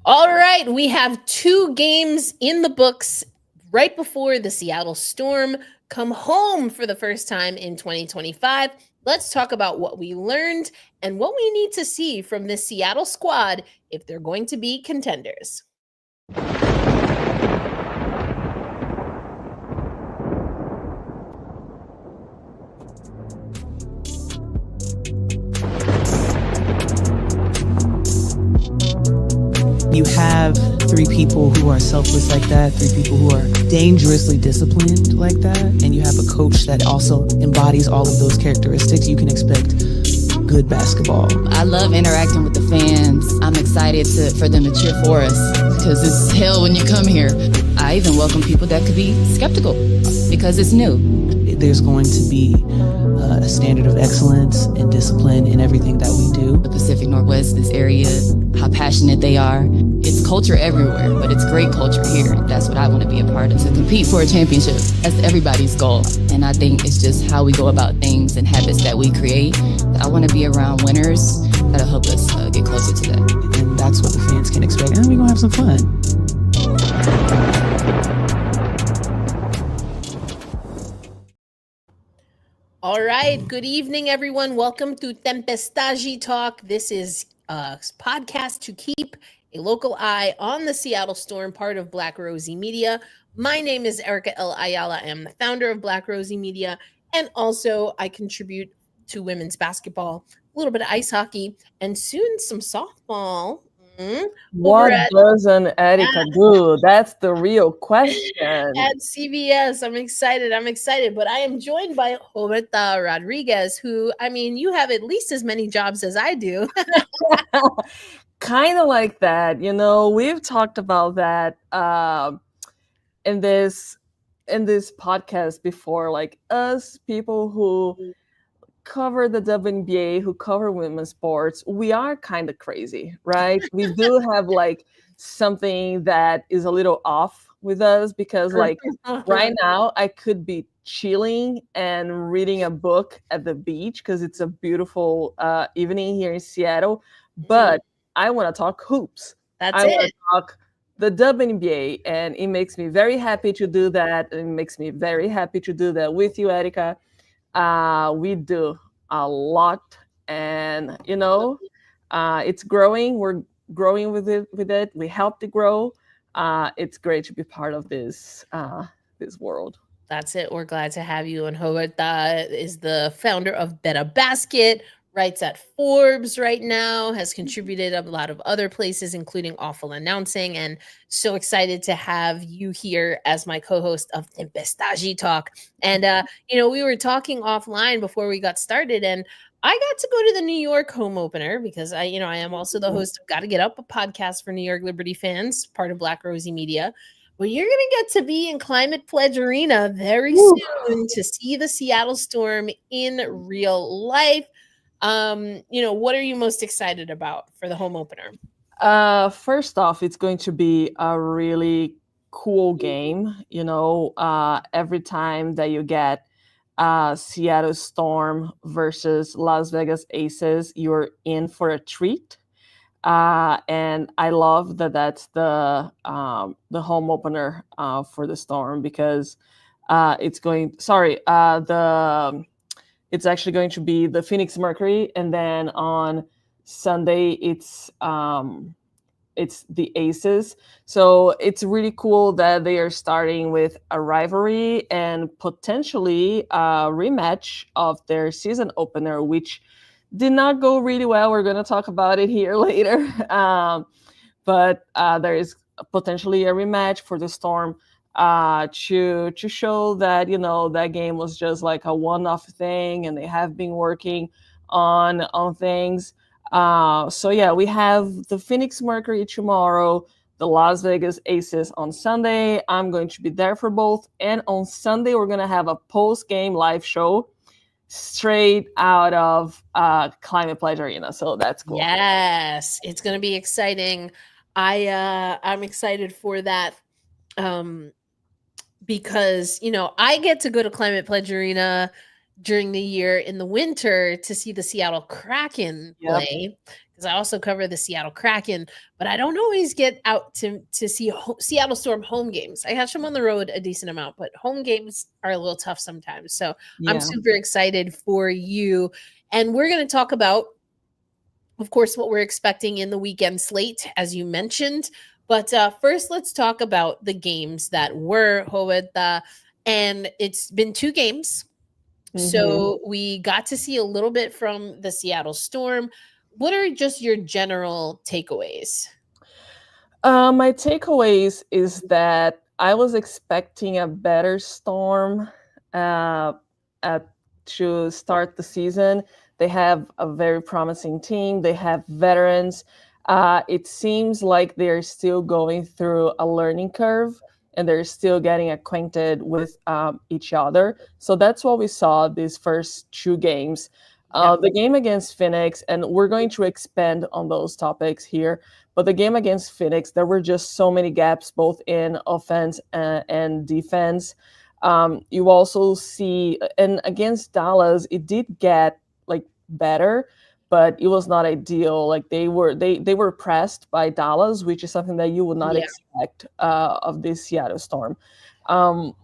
All right, we have two games in the books right before the Seattle Storm come home for the first time in 2025. Let's talk about what we learned and what we need to see from this Seattle squad if they're going to be contenders. You have three people who are selfless like that, three people who are dangerously disciplined like that, and you have a coach that also embodies all of those characteristics. You can expect good basketball. I love interacting with the fans. I'm excited for them to cheer for us because it's hell when you come here. I even welcome people that could be skeptical because it's new. There's going to be a standard of excellence and discipline in everything that we do. The Pacific Northwest, this area, how passionate they are. It's culture everywhere, but it's great culture here. That's what I want to be a part of, to compete for a championship. That's everybody's goal. And I think it's just how we go about things and habits that we create. I want to be around winners that'll help us get closer to that. And that's what the fans can expect. And we're going to have some fun. All right. Good evening, everyone. Welcome to Tempestade Talk. This is a podcast to keep a local eye on the Seattle Storm, part of Black Rosie Media. My name is Erica L. Ayala. I am the founder of Black Rosie Media, and also I contribute to women's basketball, a little bit of ice hockey, and soon some softball. What doesn't Erica do? That's the real question. At CBS. I'm excited. But I am joined by Roberta Rodriguez, who, I mean, you have at least as many jobs as I do. Kind of like that. You know, we've talked about that in this podcast before, like us people who cover the WNBA, who cover women's sports, we are kind of crazy, right? We do have like something that is a little off with us because like right now I could be chilling and reading a book at the beach because it's a beautiful evening here in Seattle, but I want to talk hoops. I want to talk the WNBA, and it makes me very happy to do that. It makes me very happy to do that with you, Erica. We do a lot, and you know, it's growing. We're growing with it. We help it grow. It's great to be part of this world. That's it. We're glad to have you. And Roberta is the founder of Better Basket, writes at Forbes right now, has contributed a lot of other places, including Awful Announcing, and so excited to have you here as my co-host of Tempestade Talk. And, we were talking offline before we got started, and I got to go to the New York home opener because I am also the host of Gotta Get Up, a podcast for New York Liberty fans, part of Black Rosie Media. But you're going to get to be in Climate Pledge Arena very soon to see the Seattle Storm in real life. What are you most excited about for the home opener? First off, it's going to be a really cool game. Every time that you get Seattle Storm versus Las Vegas Aces, you're in for a treat. And I love that that's the home opener for the Storm because it's actually going to be the Phoenix Mercury, and then on Sunday it's the Aces. So it's really cool that they are starting with a rivalry and potentially a rematch of their season opener, which did not go really well. We're going to talk about it here later. But there is potentially a rematch for the Storm to show that that game was just like a one-off thing, and they have been working on things. So yeah, we have the Phoenix Mercury tomorrow, the Las Vegas Aces on Sunday. I'm going to be there for both, and on Sunday we're gonna have a post-game live show straight out of Climate Pledge Arena. So that's cool. Yes, it's gonna be exciting. I'm excited for that. Because I get to go to Climate Pledge Arena during the year in the winter to see the Seattle Kraken play, because I also cover the Seattle Kraken, but I don't always get out to see Seattle Storm home games. I catch them on the road a decent amount, but home games are a little tough sometimes. So I'm Yeah. super excited for you. And we're going to talk about, of course, what we're expecting in the weekend slate, as you mentioned. But first, let's talk about the games that were, Roberta. And it's been 2 games. So we got to see a little bit from the Seattle Storm. What are just your general takeaways? My takeaways is that I was expecting a better Storm uh, to start the season. They have a very promising team. They have veterans. It seems like they're still going through a learning curve and they're still getting acquainted with each other. So that's what we saw these first 2 games. Yeah. The game against Phoenix, and we're going to expand on those topics here. But the game against Phoenix, there were just so many gaps, both in offense and defense. You also see, and against Dallas, it did get like better, but it was not ideal. Like they were pressed by Dallas, which is something that you would not Yeah. expect of this Seattle Storm. Um,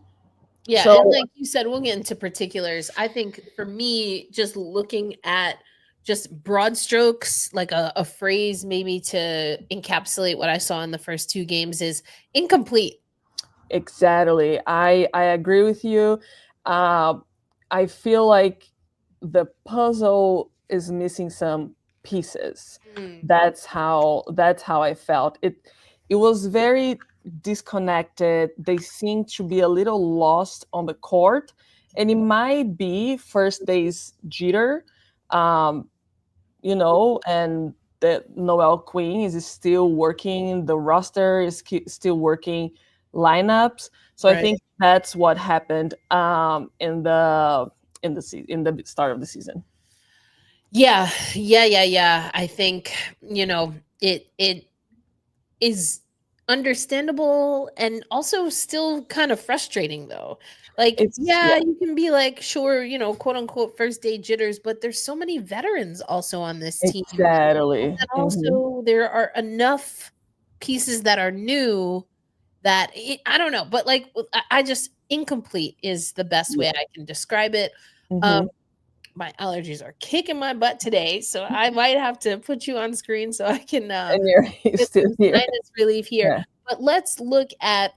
Yeah, so and like you said, we'll get into particulars. I think for me, just looking at just broad strokes, like a phrase maybe to encapsulate what I saw in the first 2 games is incomplete. exactly, I agree with you. Uh, I feel like the puzzle is missing some pieces. Mm, That's how I felt. It was very disconnected. They seem to be a little lost on the court, and it might be first day's jitter, um, and that Noel Queen is still working. The roster is still working lineups. So I right. think that's what happened in the start of the season. Yeah, yeah. I think, it is understandable and also still kind of frustrating though. Like, It's yeah, Yeah, you can be like, sure, quote unquote first day jitters, but there's so many veterans also on this team. And exactly. then Hmm. also there are enough pieces that are new that I don't know, but like I just incomplete is the best way Yeah. I can describe it. Um, Hmm. my allergies are kicking my butt today, so I might have to put you on screen so I can And you're get still some here. sinus relief here. Yeah. But let's look at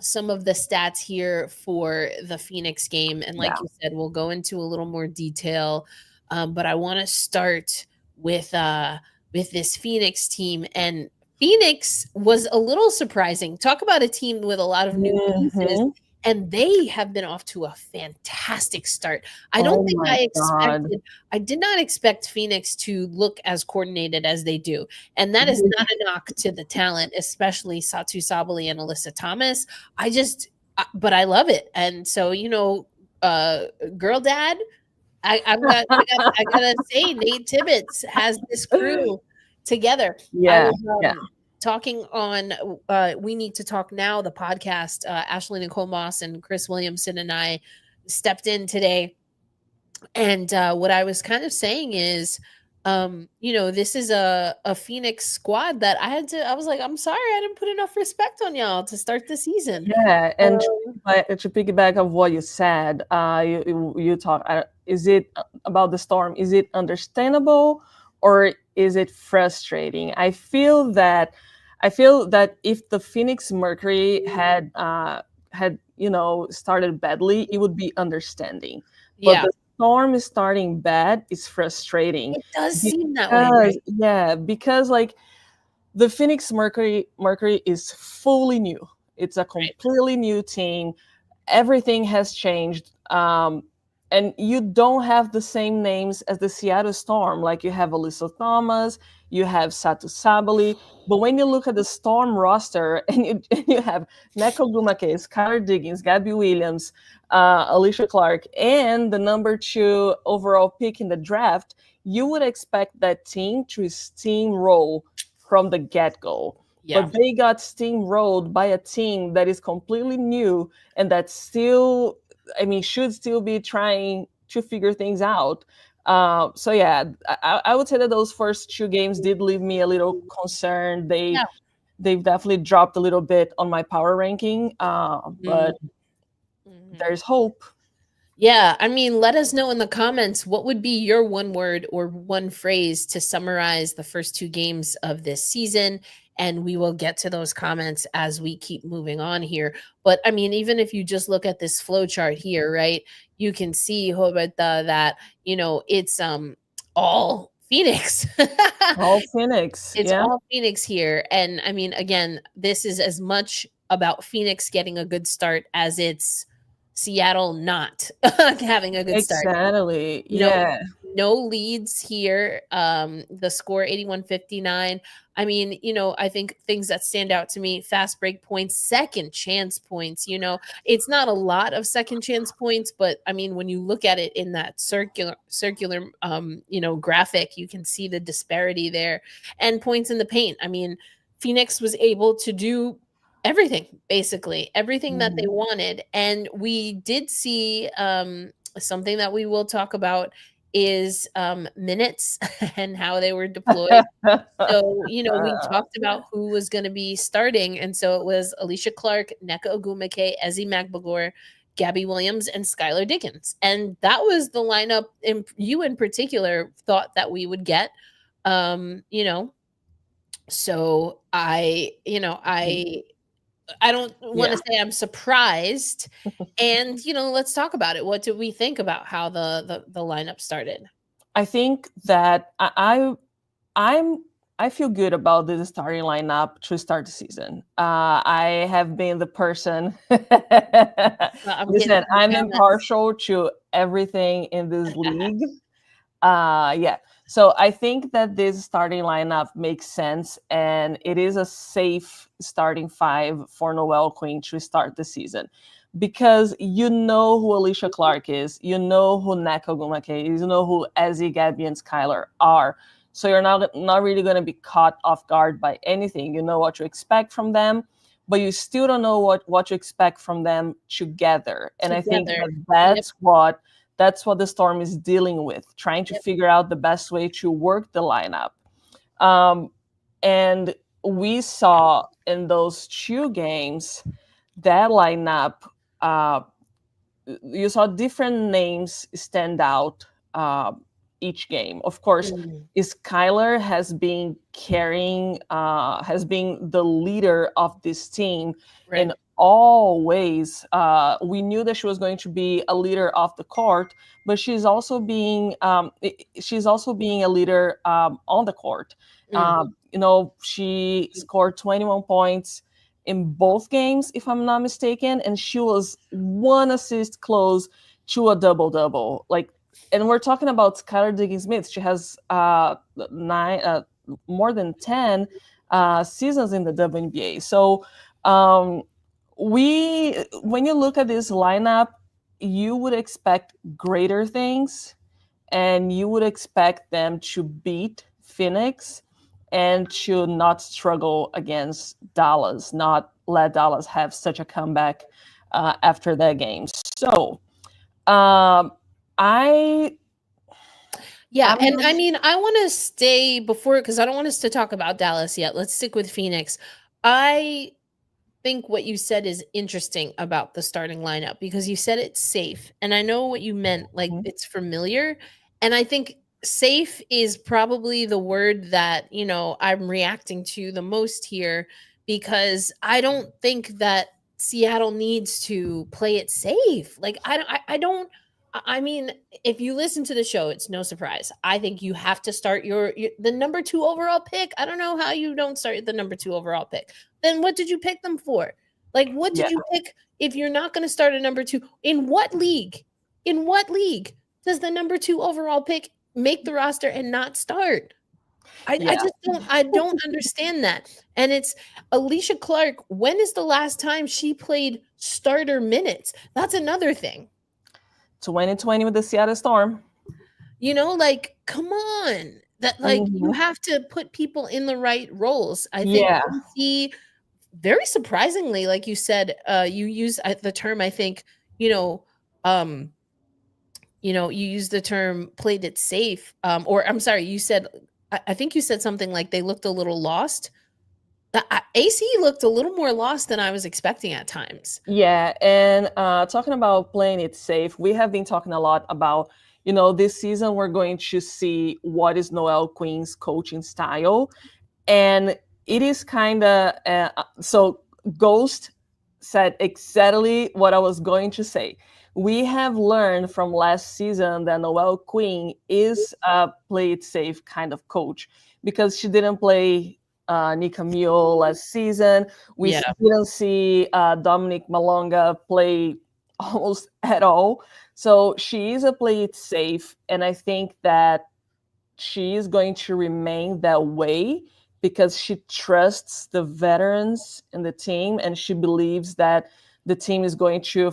some of the stats here for the Phoenix game. And like Yeah. you said, we'll go into a little more detail. But I want to start with this Phoenix team. And Phoenix was a little surprising. Talk about a team with a lot of new pieces. Hmm. And they have been off to a fantastic start. I don't Oh think my God. I did not expect Phoenix to look as coordinated as they do. And that is not a knock to the talent, especially Satu Sabali and Alyssa Thomas. But I love it. And so, girl dad, I gotta say, Nate Tibbetts has this crew together. I Yeah. was Yeah. talking on We Need to Talk Now, the podcast. Ashley Nicole Moss and Chris Williamson and I stepped in today. And what I was kind of saying is, this is a Phoenix squad that I was like, I'm sorry, I didn't put enough respect on y'all to start the season. Yeah, and Um, to piggyback of what you said, you talk. Is it about the storm? Is it understandable, or is it frustrating? I feel that if the Phoenix Mercury had started badly, it would be understanding. But yeah, the storm is starting bad is frustrating it does seem that way, because right? because like the Phoenix Mercury is fully new. It's a Right. completely new team. Everything has changed. And you don't have the same names as the Seattle Storm. Like you have Alyssa Thomas, you have Satu Sabali. But when you look at the Storm roster and you have Neko Gumakes, Skylar Diggins, Gabby Williams, Alicia Clark, and the number 2 overall pick in the draft, you would expect that team to steamroll from the get-go. Yeah. But they got steamrolled by a team that is completely new and that still, should still be trying to figure things out. So yeah, I would say that those first two games did leave me a little concerned. Yeah. They've definitely dropped a little bit on my power ranking, but Mhm. there's hope. Yeah, I mean, let us know in the comments what would be your one word or one phrase to summarize the first two games of this season. And we will get to those comments as we keep moving on here. But I mean, even if you just look at this flow chart here, right, you can see, Roberta, that, it's all Phoenix. All Phoenix, It's yeah, all Phoenix here. And I mean, again, this is as much about Phoenix getting a good start as it's Seattle not having a good start. exactly, No, yeah. no leads here. The score 81-59. I mean, I think things that stand out to me, fast break points, second chance points, it's not a lot of second chance points, but I mean, when you look at it in that circular graphic, you can see the disparity there. And points in the paint. I mean, Phoenix was able to do everything, basically everything that they Mhm. wanted. And we did see something that we will talk about is minutes and how they were deployed. So, we talked about who was going to be starting. And so it was Alicia Clark, Nneka Ogwumike, Ezzy Magbagor, Gabby Williams, and Skylar Dickens. And that was the lineup you in particular thought that we would get. Um, you know, so I don't want Yeah, to say I'm surprised. And let's talk about it. What did we think about how the lineup started? I think that I'm I feel good about the starting lineup to start the season. I have been the person. Well, I'm getting Listen, some I'm comments. impartial to everything in this league. Yeah. So I think that this starting lineup makes sense, and it is a safe starting five for Noel Queen to start the season, because you know who Alicia Clark is, you know who Nneka Ogwumike is, you know who Ezzy, Gabby, and Skylar are. So you're not really going to be caught off guard by anything. You know what to expect from them, but you still don't know what to expect from them together. And I think Together. that Yep. that's what the Storm is dealing with, trying to Yep. figure out the best way to work the lineup. Um, and we saw in those two games that lineup, uh, you saw different names stand out each game. Of course, Mm, Skylar has been the leader of this team right. in all ways. We knew that she was going to be a leader off the court, but she's also being a leader on the court. Mm, She scored 21 points in both games, if I'm not mistaken, and she was one assist close to a double double. Like, and we're talking about Skylar Diggins Smith. She has more than 10 seasons in the WNBA. So, um, when you look at this lineup, you would expect greater things, and you would expect them to beat Phoenix and to not struggle against Dallas, not let Dallas have such a comeback after that game. So, um, I yeah, I'm and not. I mean, I want to stay before because I don't want us to talk about Dallas yet. Let's stick with Phoenix. I think what you said is interesting about the starting lineup because you said it's safe. And I know what you meant, like it's familiar. And I think safe is probably the word that, I'm reacting to the most here because I don't think that Seattle needs to play it safe. Like I mean, if you listen to the show, it's no surprise. I think you have to start the number 2 overall pick. I don't know how you don't start the number 2 overall pick. Then what did you pick them for? Like, what Yeah, did you pick if you're not going to start a number 2? In what league? In what league does the number 2 overall pick make the roster and not start? I yeah, just don't understand that. And it's Alicia Clark. When is the last time she played starter minutes? That's another thing. 2020 with the Seattle Storm. Like, come on. That like you Mhm. have to put people in the right roles. I think Yeah, MC very surprisingly, like you said, you use the term, I think, you know, um, you used the term played it safe. Or I'm sorry, I think you said something like they looked a little lost. AC looked a little more lost than I was expecting at times. Yeah, and talking about playing it safe, we have been talking a lot about, this season we're going to see what is Noelle Quinn's coaching style, and it is kind of so. Ghost said exactly what I was going to say. We have learned from last season that Noelle Quinn is a play it safe kind of coach because she didn't play Nika Mule last season. We Yeah. didn't see Dominic Malonga play almost at all. So she is a play it safe. And I think that she is going to remain that way because she trusts the veterans in the team and she believes that the team is going to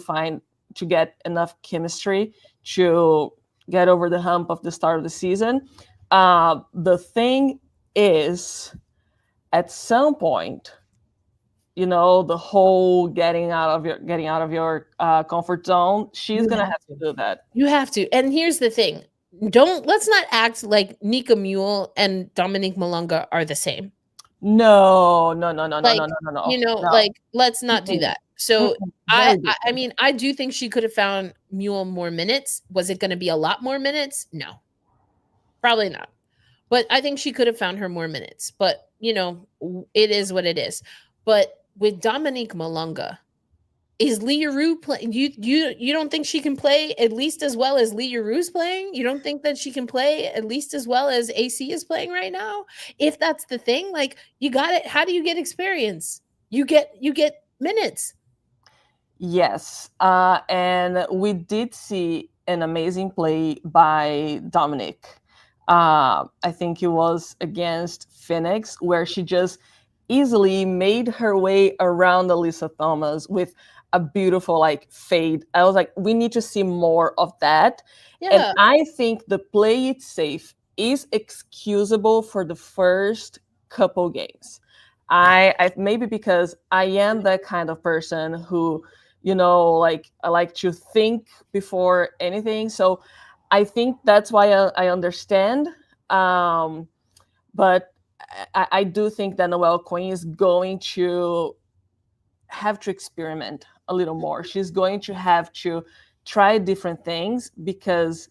get enough chemistry to get over the hump of the start of the season. The thing is, at some point, the whole getting out of your comfort zone, she's gonna have to do that. You have to. And here's the thing. Let's not act like Nika Mule and Dominique Malunga are the same. No. Like, No. like, let's not do that. So Very I mean, I do think she could have found Mule more minutes. Was it going to be a lot more minutes? No, probably not. But I think she could have found her more minutes. But it is what it is. But with Dominique Malunga, is Leroux playing? You don't think she can play at least as well as Leroux's playing? You don't think that she can play at least as well as AC is playing right now? If that's the thing, like, you got it. How do you get experience? You get minutes. Yes, and we did see an amazing play by Dominic. I think it was against Phoenix, where she just easily made her way around Alyssa Thomas with a beautiful fade. I was like, we need to see more of that. Yeah. And I think the play it safe is excusable for the first couple games. I maybe because I am that kind of person who, I like to think before anything. So I think that's why I understand. But I do think that Noelle Quinn is going to have to experiment a little more. She's going to have to try different things because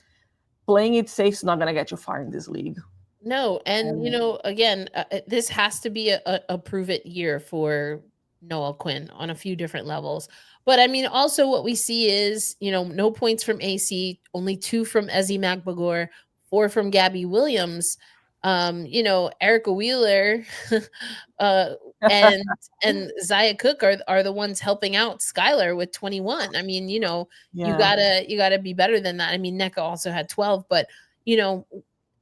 playing it safe is not going to get you far in this league. No, and again, this has to be a prove it year for Noelle Quinn on a few different levels. But I mean, also what we see is, no points from AC, only 2 from Ezzy Magbagor, 4 from Gabby Williams. Erica Wheeler and Zaya Cook are the ones helping out Skylar with 21. I mean, you gotta be better than that. I mean, NECA also had 12, but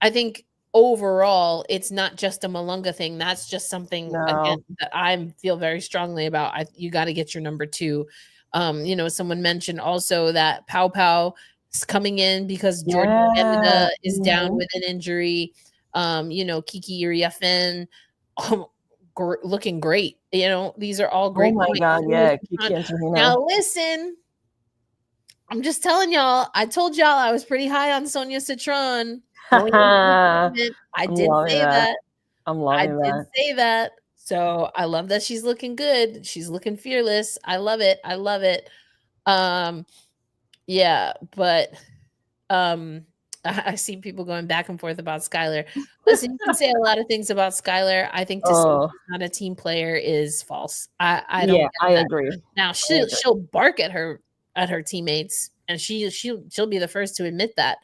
I think overall it's not just a Malunga thing. That's just something again that I feel very strongly about. You got to get your number 2. Someone mentioned also that Pow Pow is coming in because Jordan Canada is down with an injury. Kiki Uriafen looking great. These are all great. Oh my God, yeah. Kiki and now listen, I'm just telling y'all, I told y'all I was pretty high on Sonia Citron. I did say that. I'm loving that. I did say that. So I love that she's looking good. She's looking fearless. I love it. I love it. Yeah, but I see people going back and forth about Skylar. Listen, you can say a lot of things about Skylar. I think to say she's not a team player is false. I don't. Yeah, I agree. Now she'll bark at her teammates, and she'll be the first to admit that.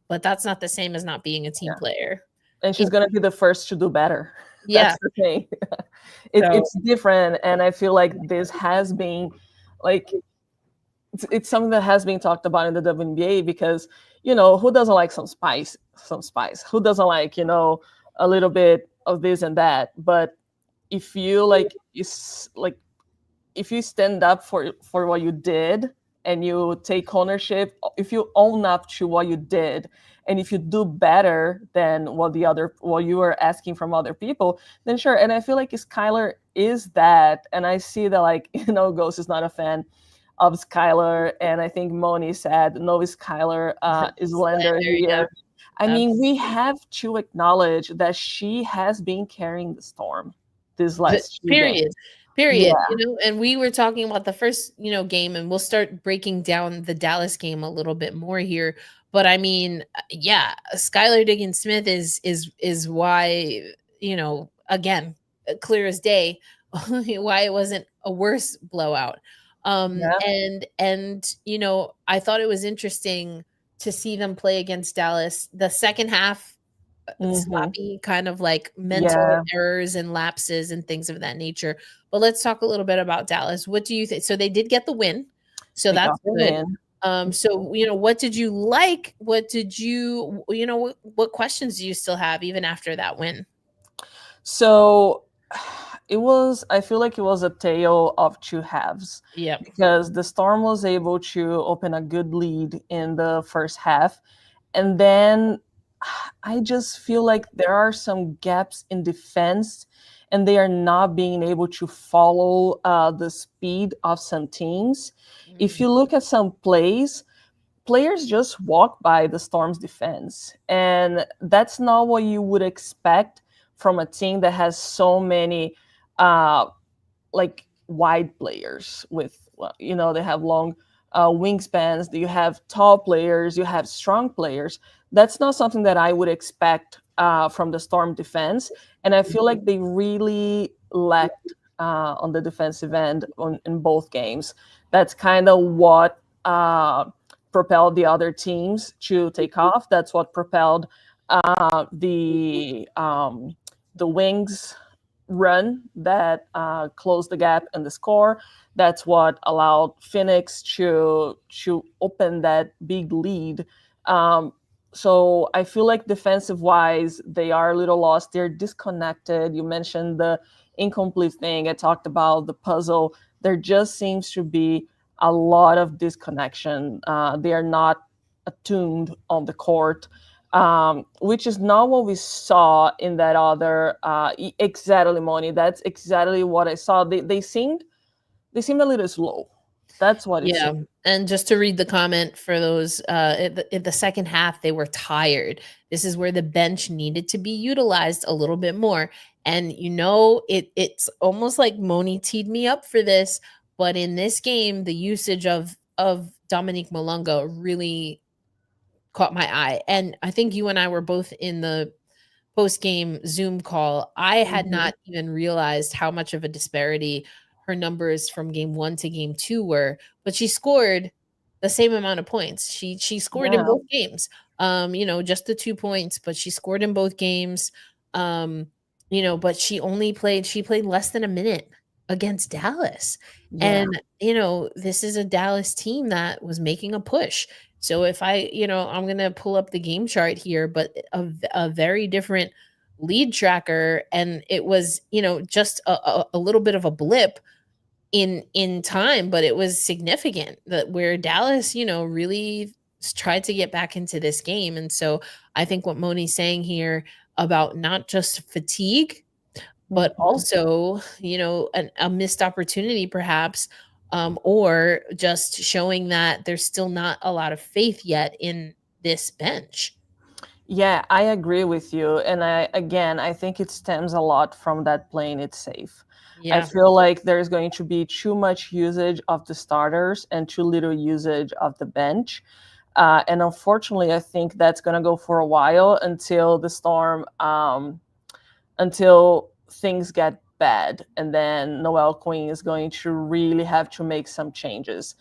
But that's not the same as not being a team player. And she's gonna be the first to do better. Yeah, that's the thing. It's different, and I feel like this has been it's something that has been talked about in the WNBA because who doesn't like some spice? Who doesn't like a little bit of this and that? But if you if you stand up for what you did and you take ownership, if you own up to what you did, and if you do better than what you were asking from other people, then sure. And I feel like Skylar is that, and I see that Ghost is not a fan of Skylar, and I think Moni said no Skylar is Lander Slander, yep, here. I mean, we absolutely. have to acknowledge that she has been carrying the storm these last few games. Period. Yeah. Period. And we were talking about the first, game, and we'll start breaking down the Dallas game a little bit more here. But I mean, yeah, Skylar Diggins Smith is why, again, clear as day, why it wasn't a worse blowout. Yeah. And I thought it was interesting to see them play against Dallas. The second half Hmm. sloppy, kind of like mental Yeah. errors and lapses and things of that nature. But let's talk a little bit about Dallas. What do you think? So they did get the win, so They that's got the good. win. So what did you like? What did what questions do you still have even after that win? So I feel like it was a tale of two halves Yep. because the Storm was able to open a good lead in the first half. And then I just feel like there are some gaps in defense and they are not being able to follow the speed of some teams. If Mm, you look at some plays, players just walk by the Storm's defense. And that's not what you would expect from a team that has so many uh, like wide players with, well, they have long wingspans, you have tall players, you have strong players. That's not something that I would expect from the Storm defense. And I feel like they really lacked on the defensive end in both games. That's kind of what propelled the other teams to take off. That's what propelled the Wings run that closed the gap in the score. That's what allowed Phoenix to open that big lead. So I feel like defensive wise, they are a little lost. They're disconnected. You mentioned the incomplete thing. I talked about the puzzle. There just seems to be a lot of disconnection. They are not attuned on the court, which is not what we saw in that other exactly, Moni. That's exactly what I saw. They seemed a little slow. That's what it Yeah, seemed. and just to read the comment for those, in the second half, they were tired. This is where the bench needed to be utilized a little bit more. And it's almost like Moni teed me up for this, but in this game, the usage of Dominique Malunga really caught my eye. And I think you and I were both in the post-game Zoom call. I had Mhm. not even realized how much of a disparity her numbers from game 1 to game 2 were, but she scored the same amount of points. She scored in Yeah, both games. Just the 2 points, but she scored in both games. Um, but she played less than a minute against Dallas. yeah, And, this is a Dallas team that was making a push. So if I'm going to pull up the game chart here, but a very different lead tracker, and it was, just a little bit of a blip in time, but it was significant that where Dallas, really tried to get back into this game. And so I think what Moni's saying here about not just fatigue, but mhm. also, a missed opportunity perhaps, or just showing that there's still not a lot of faith yet in this bench. Yeah, I agree with you. And I think it stems a lot from that playing it safe. I Yeah. feel like there's going to be too much usage of the starters and too little usage of the bench. And unfortunately, I think that's going to go for a while until the Storm, until things get bad. And then Noel Queen is going to really have to make some changes.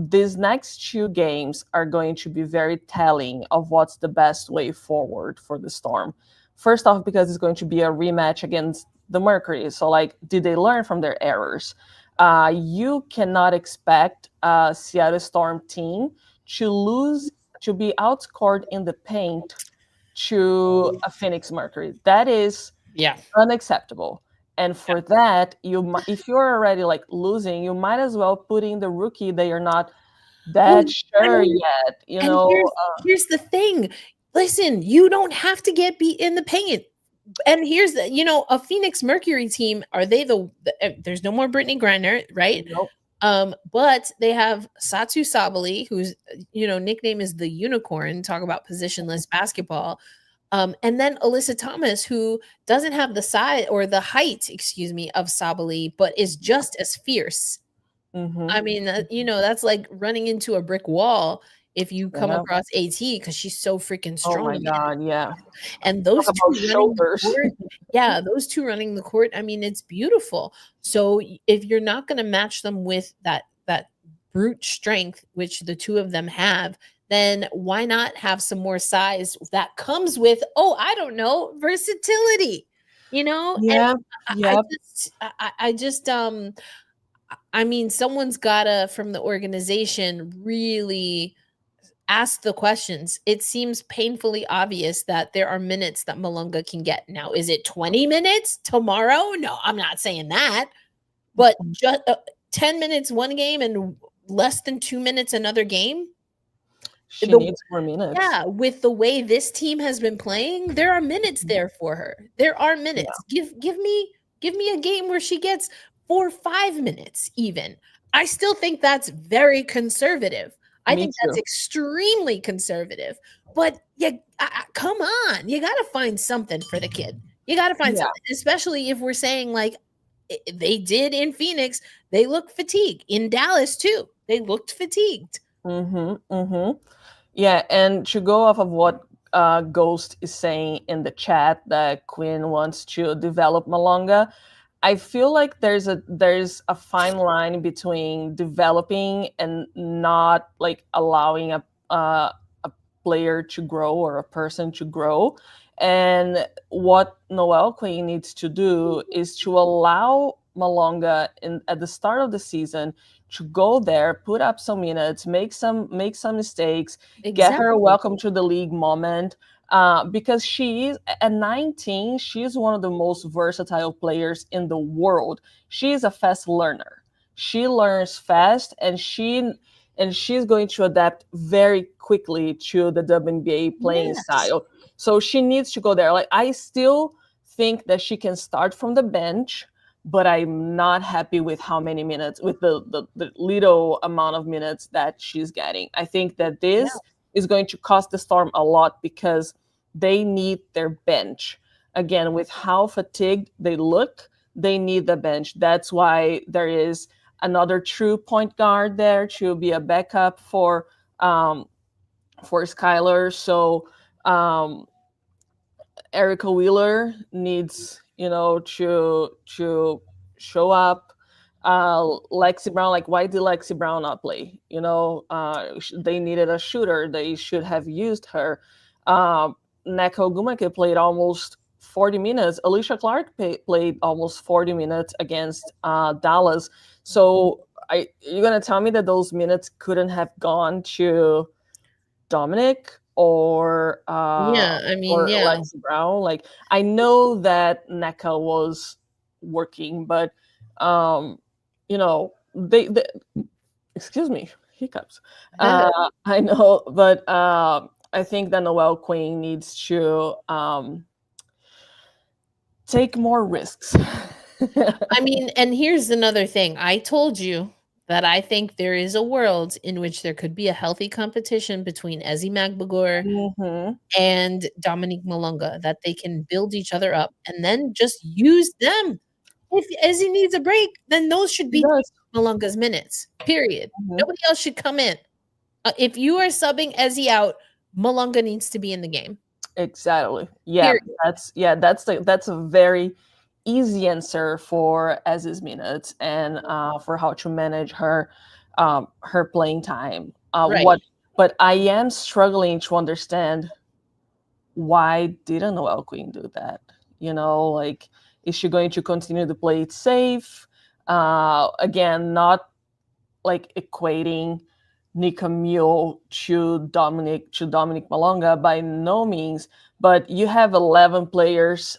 These next two games are going to be very telling of what's the best way forward for the Storm. First off, because it's going to be a rematch against the Mercury. So, like, did they learn from their errors? You cannot expect a Seattle Storm team to lose, to be outscored in the paint to a Phoenix Mercury. That is Yeah. unacceptable. And for that, if you're already like losing, you might as well put in the rookie that you're not Well, that I sure mean, yet. and here's the thing. Listen, you don't have to get beat in the paint. And here's a Phoenix Mercury team. Are they there's no more Brittany Griner, right? Nope. But they have Satu Sabali, whose nickname is the Unicorn. Talk about positionless basketball. And then Alyssa Thomas, who doesn't have the size or the height, excuse me, of Sabali, but is just as fierce. Mm-hmm. I mean, that's like running into a brick wall if you come Yeah. across AT because she's so freaking Oh strong. my God, yeah. And Talk those about two running the shoulders. court, yeah, those two running the court, I mean, it's beautiful. So if you're not going to match them with that brute strength, which the two of them have, then why not have some more size that comes with, oh, I don't know, versatility, And Yeah, I yep. just, I just, I mean, someone's gotta from the organization really ask the questions. It seems painfully obvious that there are minutes that Malunga can get. Now, is it 20 minutes tomorrow? No, I'm not saying that. But just 10 minutes one game and less than 2 minutes another game? She The needs more minutes. Yeah, with the way this team has been playing, there are minutes there for her. There are Yeah. minutes. Give me a game where she gets 4 or 5 minutes even. I still think that's very conservative. I Me think that's too. extremely conservative. But yeah, come on. You got to find something for the kid. You got to find Yeah. something, especially if we're saying like they did in Phoenix, they look fatigued. In Dallas too. They looked fatigued. Mm-hmm. Mm-hmm. Yeah, and to go off of what Ghost is saying in the chat that Quinn wants to develop Malonga, I feel like there's a fine line between developing and not like allowing a player to grow or a person to grow. And what Noel Quinn needs to do is to allow Malonga at the start of the season to go there, put up some minutes, make some mistakes, get her a Exactly. welcome to the league moment. Because she is at 19, she's one of the most versatile players in the world. She is a fast learner. She learns fast, and she's going to adapt very quickly to the WNBA playing Yes. style. So she needs to go there. Like, I still think that she can start from the bench, but I'm not happy with how many minutes, with the little amount of minutes that she's getting. I think that Yeah. this is going to cost the Storm a lot because they need their bench. Again, with how fatigued they look, they need the bench. That's why there is another true point guard there to be a backup for Skylar. So Erica Wheeler needs, to show up. Lexi Brown, like, why did Lexi Brown not play? They needed a shooter. They should have used her. Neko Gumake played almost 40 minutes. Alicia Clark played almost 40 minutes against Dallas. So you're gonna tell me that those minutes couldn't have gone to Dominic Yeah, I mean, or yeah. Lexi Brown? Like, I know that NECA was working, but they excuse me, hiccups. I know, but I think that Noel Queen needs to take more risks. I mean, and here's another thing. I told you that I think there is a world in which there could be a healthy competition between Ezzy Magbagor Mhm. and Dominique Malunga, that they can build each other up and then just use them. If Ezzy needs a break, then those should He be does. Malunga's minutes, period. Mhm. Nobody else should come in. If you are subbing Ezzy out, Malunga needs to be in the game, Exactly. Yeah, period. that's a very easy answer for Ez's minutes and for how to manage her playing time. Right. But I am struggling to understand, why didn't Noel Queen do that? Like, is she going to continue to play it safe? Again, not like equating Nika Mule to Dominic Malonga, by no means. But you have 11 players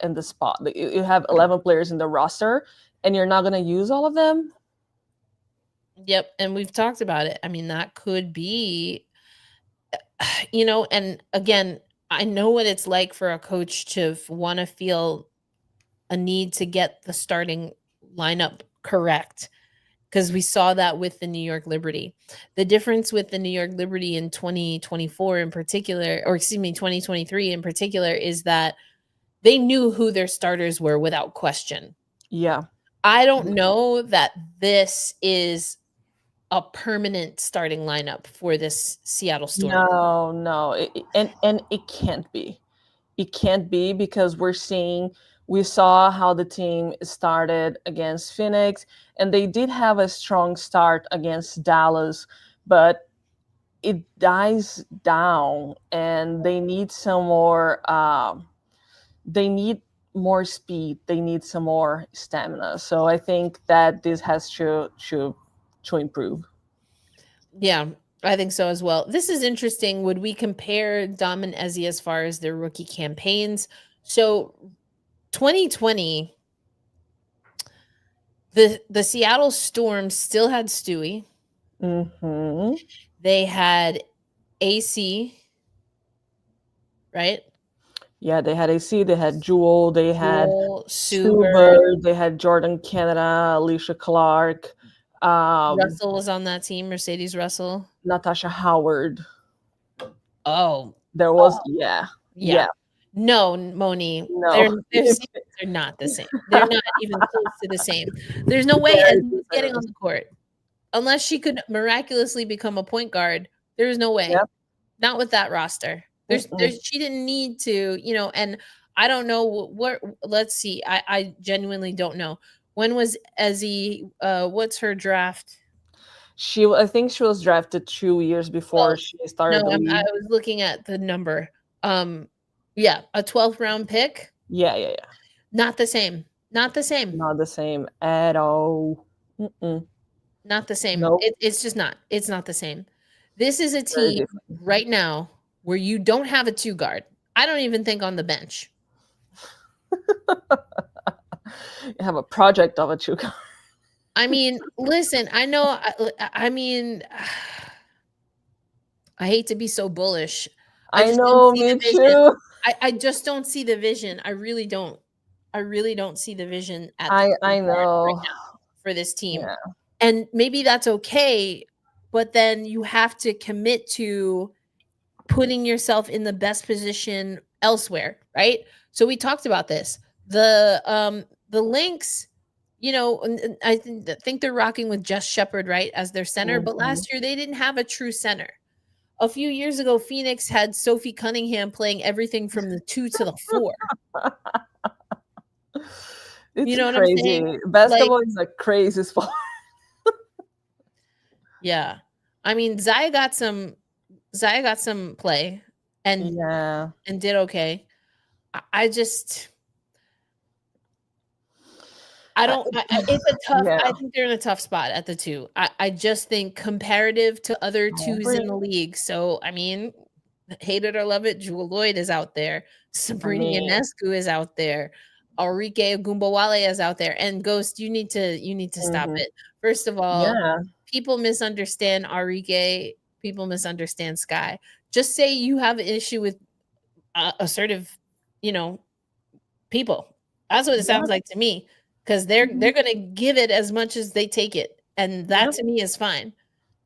in the spot. You have 11 players in the roster, and you're not going to use all of them. Yep, and we've talked about it. I mean, that could be, and again, I know what it's like for a coach to want to feel a need to get the starting lineup correct, because we saw that with the New York Liberty. The difference with the New York Liberty in 2024 in particular, or excuse me, 2023 in particular, is that they knew who their starters were without question. Yeah. I don't know that this is a permanent starting lineup for this Seattle Storm. No. And it can't be. It can't be, because we saw how the team started against Phoenix, and they did have a strong start against Dallas, but it dies down, and they need some more. They need more speed. They need some more stamina. So I think that this has to improve. Yeah, I think so as well. This is interesting. Would we compare Dom and Ezzy as far as their rookie campaigns? So 2020, the Seattle Storm still had Stewie. Mm-hmm. They had AC, right? Yeah, they had AC, they had Jewel, they had Sue Bird, they had Jordan Canada, Alicia Clark, Russell was on that team, Mercedes Russell. Natasha Howard. Oh, there was yeah. No, Moni, No. their seasons are not the same. They're not even close to the same. There's no way Ezzy's getting on the court unless she could miraculously become a point guard. There's no way. Yep. Not with that roster. There's she didn't need to, and I don't know what. Let's see. I genuinely don't know. When was Ezzy? What's her draft? I think she was drafted 2 years before she started the league. I was looking at the number. Yeah, a 12th round pick. Yeah. Not the same. Not the same. Not the same at all. Not the same. Nope. It's just not. It's not the same. This is a team right now where you don't have a two guard. I don't even think on the bench. You have a project of a two guard. I mean, listen, I know. I mean, I hate to be so bullish. I know, me too. I just don't see the vision. I really don't. I really don't see the vision at I know right now for this team. Yeah. And maybe that's okay, but then you have to commit to putting yourself in the best position elsewhere, right? So we talked about this. The Lynx, I think they're rocking with Jess Shepard, right, as their center. But last year they didn't have a true center. A few years ago, Phoenix had Sophie Cunningham playing everything from the 2 to the 4. It's you know crazy. What I'm saying? Basketball is a crazy sport. Yeah. I mean, Zaya got some play and did okay. It's a tough. I think they're in a tough spot at the 2. I just think comparative to other 2s in the league. So I mean, hate it or love it, Jewel Lloyd is out there. Sabrina Ionescu is out there. Arike Ogunbowale is out there. And Ghost, you need to stop it. First of all, people misunderstand Arike. People misunderstand Sky. Just say you have an issue with assertive, people. That's what it sounds like to me. Because they're gonna give it as much as they take it, and that to me is fine.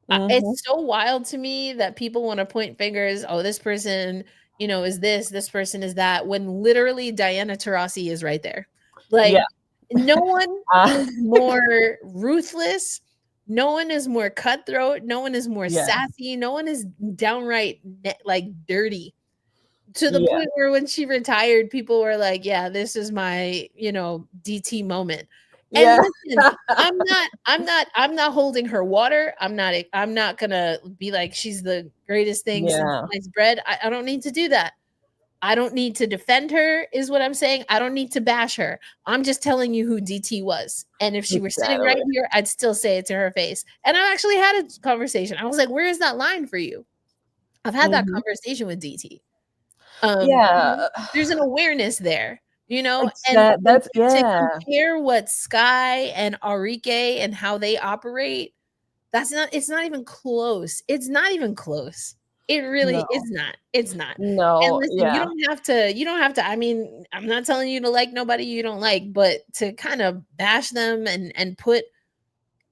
It's so wild to me that people want to point fingers. Oh, this person, is this person is that. When literally Diana Taurasi is right there. No one is more ruthless. No one is more cutthroat. No one is more sassy. No one is downright dirty. To the point where when she retired, people were like, "Yeah, this is my, DT moment." And listen, I'm not holding her water. I'm not gonna be like she's the greatest thing since sliced bread. I don't need to do that. I don't need to defend her, is what I'm saying. I don't need to bash her. I'm just telling you who DT was. And if she were sitting right here, I'd still say it to her face. And I actually had a conversation. I was like, "Where is that line for you?" I've had that conversation with DT. There's an awareness there, and to compare what Sky and Arike and how they operate, it's not even close. It's not even close. It really is not. It's not. No. And listen, you don't have to, I mean, I'm not telling you to like nobody you don't like, but to kind of bash them and put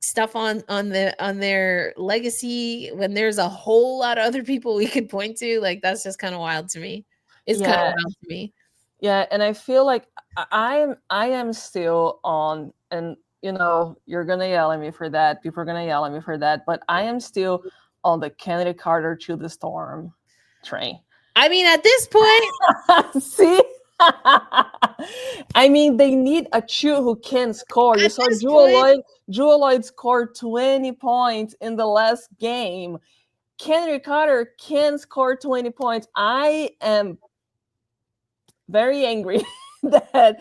stuff on their legacy when there's a whole lot of other people we could point to. Like, that's just kind of wild to me. It's kind of Yeah, wild to me. yeah, and I feel like I am still on, and you're gonna yell at me for that. People are gonna yell at me for that, but I am still on the Kennedy Carter to the storm train. I mean, at this point, See? I mean, they need a Chu who can score. You at saw this point, Jewel Lloyd scored 20 points in the last game. Kennedy Carter can score 20 points. I am very angry that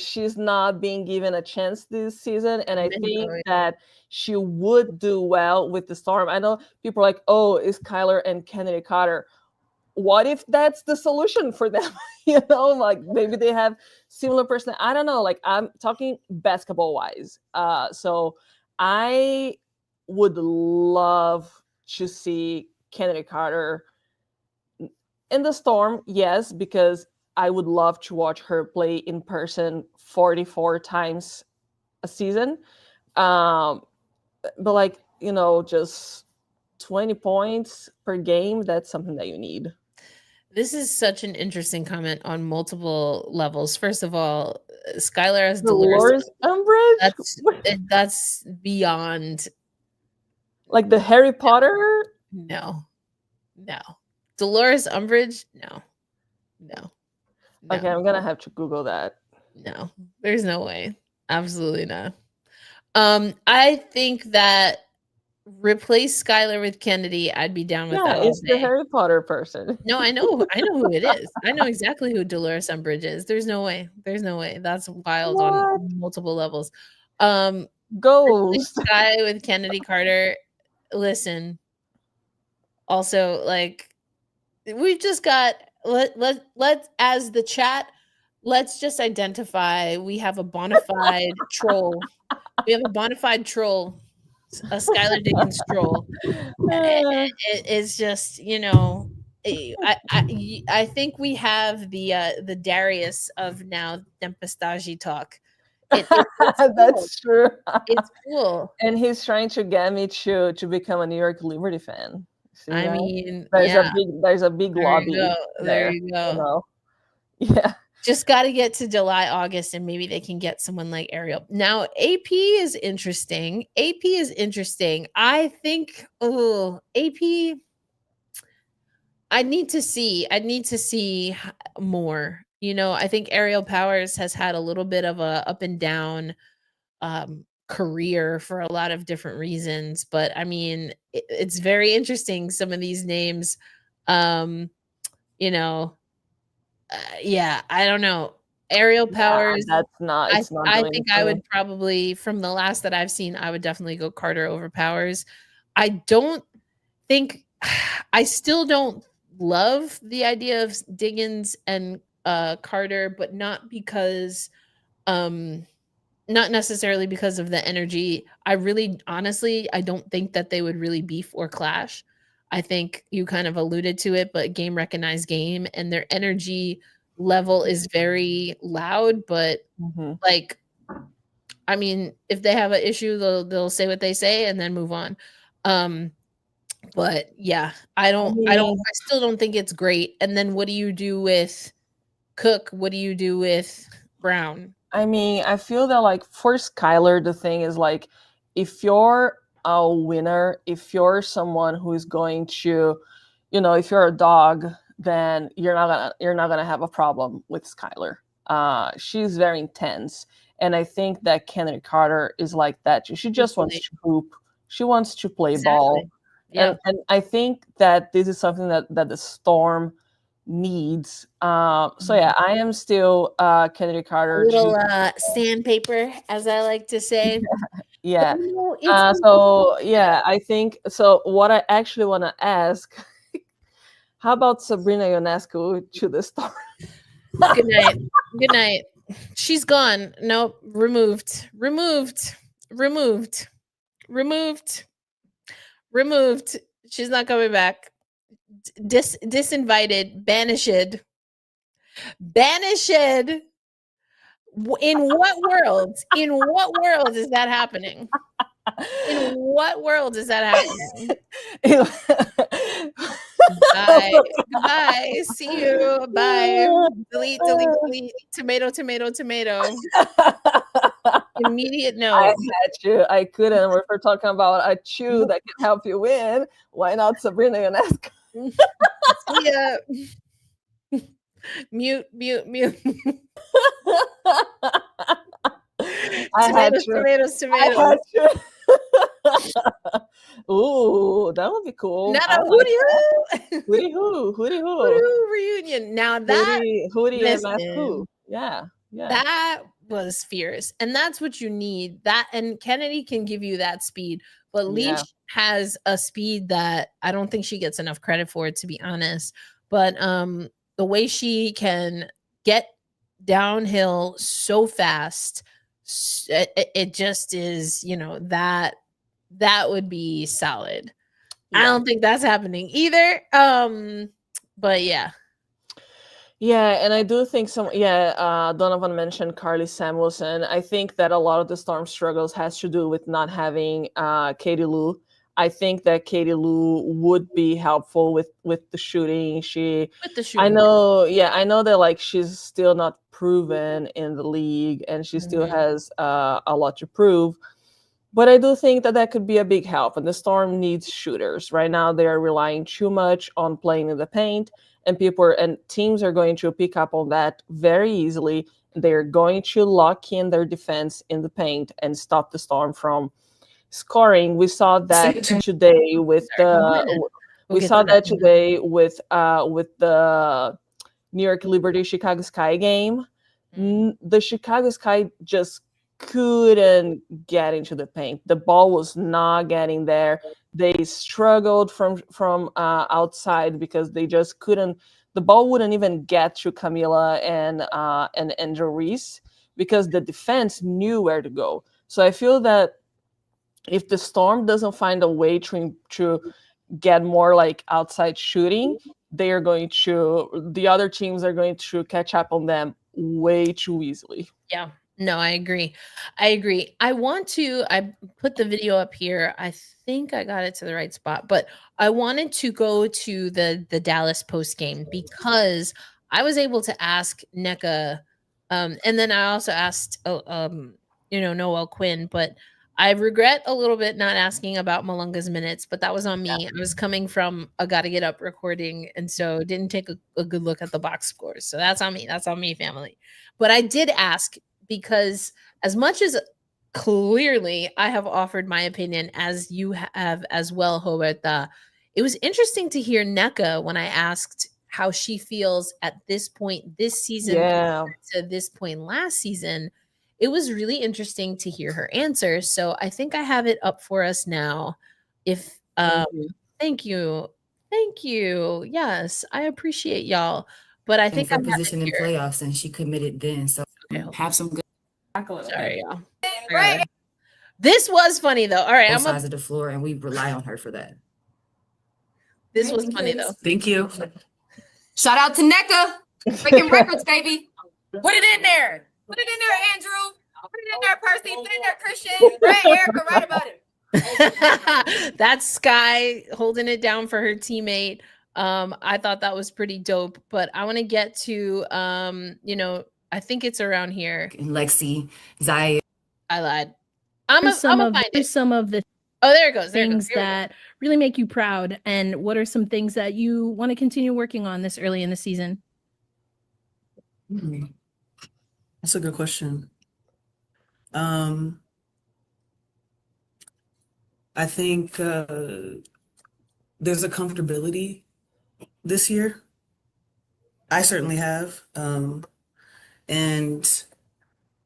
she's not being given a chance this season, and I think that she would do well with the Storm. I know people are like, oh, it's Kyler and Kennedy Carter. What if that's the solution for them? Like maybe they have similar person. I don't know. Like, I'm talking basketball wise. So I would love to see Kennedy Carter in the Storm. Yes, because I would love to watch her play in person 44 times a season. But like, just 20 points per game, that's something that you need. this is such an interesting comment on multiple levels. First of all, Skylar as Dolores Umbridge? That's beyond. Like the Harry Potter? No. Dolores Umbridge? No. Okay, I'm gonna have to Google that. No, there's no way. Absolutely not. I think that replace Skylar with Kennedy, I'd be down with that all it's the day. Harry Potter person. No, I know who it is. I know exactly who Dolores Umbridge is. There's no way. That's wild on multiple levels. Ghost. This guy with Kennedy Carter. Listen. Also, like, we've just got let's as the chat, let's just identify we have a bona fide troll. We have a bona fide troll, a Skylar Diggins troll. It's just, I think we have the Darius of now Tempestade talk. It's cool. That's true. It's cool. And he's trying to get me to become a New York Liberty fan. See I that? mean, there's a big lobby. There you go. Yeah. Just got to get to July, August, and maybe they can get someone like Ariel. Now, AP is interesting. I think, AP, I need to see more. I think Ariel Powers has had a little bit of a up and down career for a lot of different reasons. But I mean, it's very interesting. Some of these names, yeah, I don't know. Aerial Powers. Yeah, that's not. It's not. I think I would probably, from the last that I've seen, I would definitely go Carter over Powers. I don't think. I still don't love the idea of Diggins and Carter, but not because, not necessarily because of the energy. I really, honestly, I don't think that they would really beef or clash. I think you kind of alluded to it, but game recognized game, and their energy level is very loud, but like, I mean, if they have an issue, they'll say what they say and then move on. But yeah, I still don't think it's great. And then what do you do with Cook? What do you do with Brown? I mean, I feel that, like, for Skylar, the thing is, like, if you're a winner, if you're someone who is going to, if you're a dog, then you're not gonna have a problem with Skylar. She's very intense, and I think that Kennedy Carter is like that. She just wants to hoop. She wants to play ball. Yeah. And I think that this is something that the Storm needs. So yeah, I am still Kennedy Carter. A little sandpaper, as I like to say. Yeah. So yeah, I think so. What I actually want to ask, how about Sabrina Ionescu to the Storm? Good night. She's gone. Nope. Removed. She's not coming back. Disinvited. Banished. In what world? In what world is that happening? In what world is that happening? Bye. Goodbye. See you. Bye. Delete, delete, delete. Tomato, tomato, tomato. Immediate I note. had you. I couldn't. If we're talking about a chew that can help you win, why not Sabrina Ionesco? See ya. Mute, mute, mute. I had Tomatoes, you. tomatoes, I tomatoes. had you. Ooh, that would be cool. Not I a like hootie that. hoo. Hootie hoo, hootie hoo. Hootie hoo reunion. Now that Hootie and Math listen, Who. Yeah, yeah. that was fierce. And that's what you need. That and Kennedy can give you that speed, but Yeah. Leash has a speed that I don't think she gets enough credit for, to be honest. But the way she can get downhill so fast, it just is, that would be solid. I Yeah. don't think that's happening either. But yeah. Yeah, and I do think Donovan mentioned Carly Samuelson. I think that a lot of the Storm struggles has to do with not having Katie Lou. I think that Katie Lou would be helpful with the shooting. With the I shooting. know that like she's still not proven in the league and she still Mhm. has a lot to prove. But I do think that that could be a big help. And the Storm needs shooters. Right now, they are relying too much on playing in the paint, and teams are going to pick up on that very easily. They're going to lock in their defense in the paint and stop the Storm from scoring. We saw that today with the New York Liberty Chicago Sky game. The Chicago Sky just couldn't get into the paint. The ball was not getting there. They struggled from outside because they just couldn't. The ball wouldn't even get to Camila and Andrew Reese because the defense knew where to go. So I feel that if the Storm doesn't find a way to get more like outside shooting, the other teams are going to catch up on them way too easily. Yeah. No, I agree. I put the video up here. I think I got it to the right spot, but I wanted to go to the Dallas post game because I was able to ask NECA, and then I also asked, Noel Quinn, but I regret a little bit not asking about Malunga's minutes, but that was on me. I was coming from a gotta get up recording, and so didn't take a good look at the box scores. So that's on me. That's on me, family. But I did ask because as much as clearly I have offered my opinion, as you have as well, Roberta, it was interesting to hear NECA when I asked how she feels at this point this season to this point last season. It was really interesting to hear her answer. So I think I have it up for us now. If thank you. Thank you. Yes, I appreciate y'all. But I think for position in playoffs, and she committed then. So have some good. Sorry, y'all. Right. This was funny though. All right, both sides of the floor, and we rely on her for that. This was funny though. Thank you. Shout out to NECA, breaking records, baby. Put it in there. Put it in there, Andrew. Put it in there, Percy. Put it in there, Christian. Right, Erica, write about it. That's Sky holding it down for her teammate. I thought that was pretty dope, but I want to get to I think it's around here. And Lexi, Zaya. I lied. I'm gonna find it. Some of the there it goes. Things that really make you proud, and what are some things that you want to continue working on this early in the season? That's a good question. I think there's a comfortability this year. I certainly have. And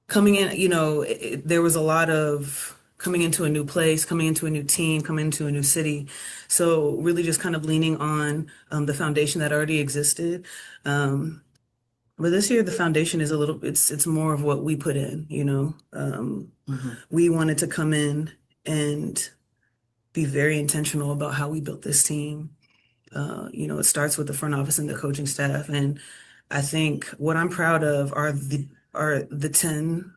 coming in, there was a lot of coming into a new place, coming into a new team, coming into a new city. So really just kind of leaning on the foundation that already existed. But this year, the foundation is it's more of what we put in, We wanted to come in and be very intentional about how we built this team. It starts with the front office and the coaching staff. And I think what I'm proud of are the 10,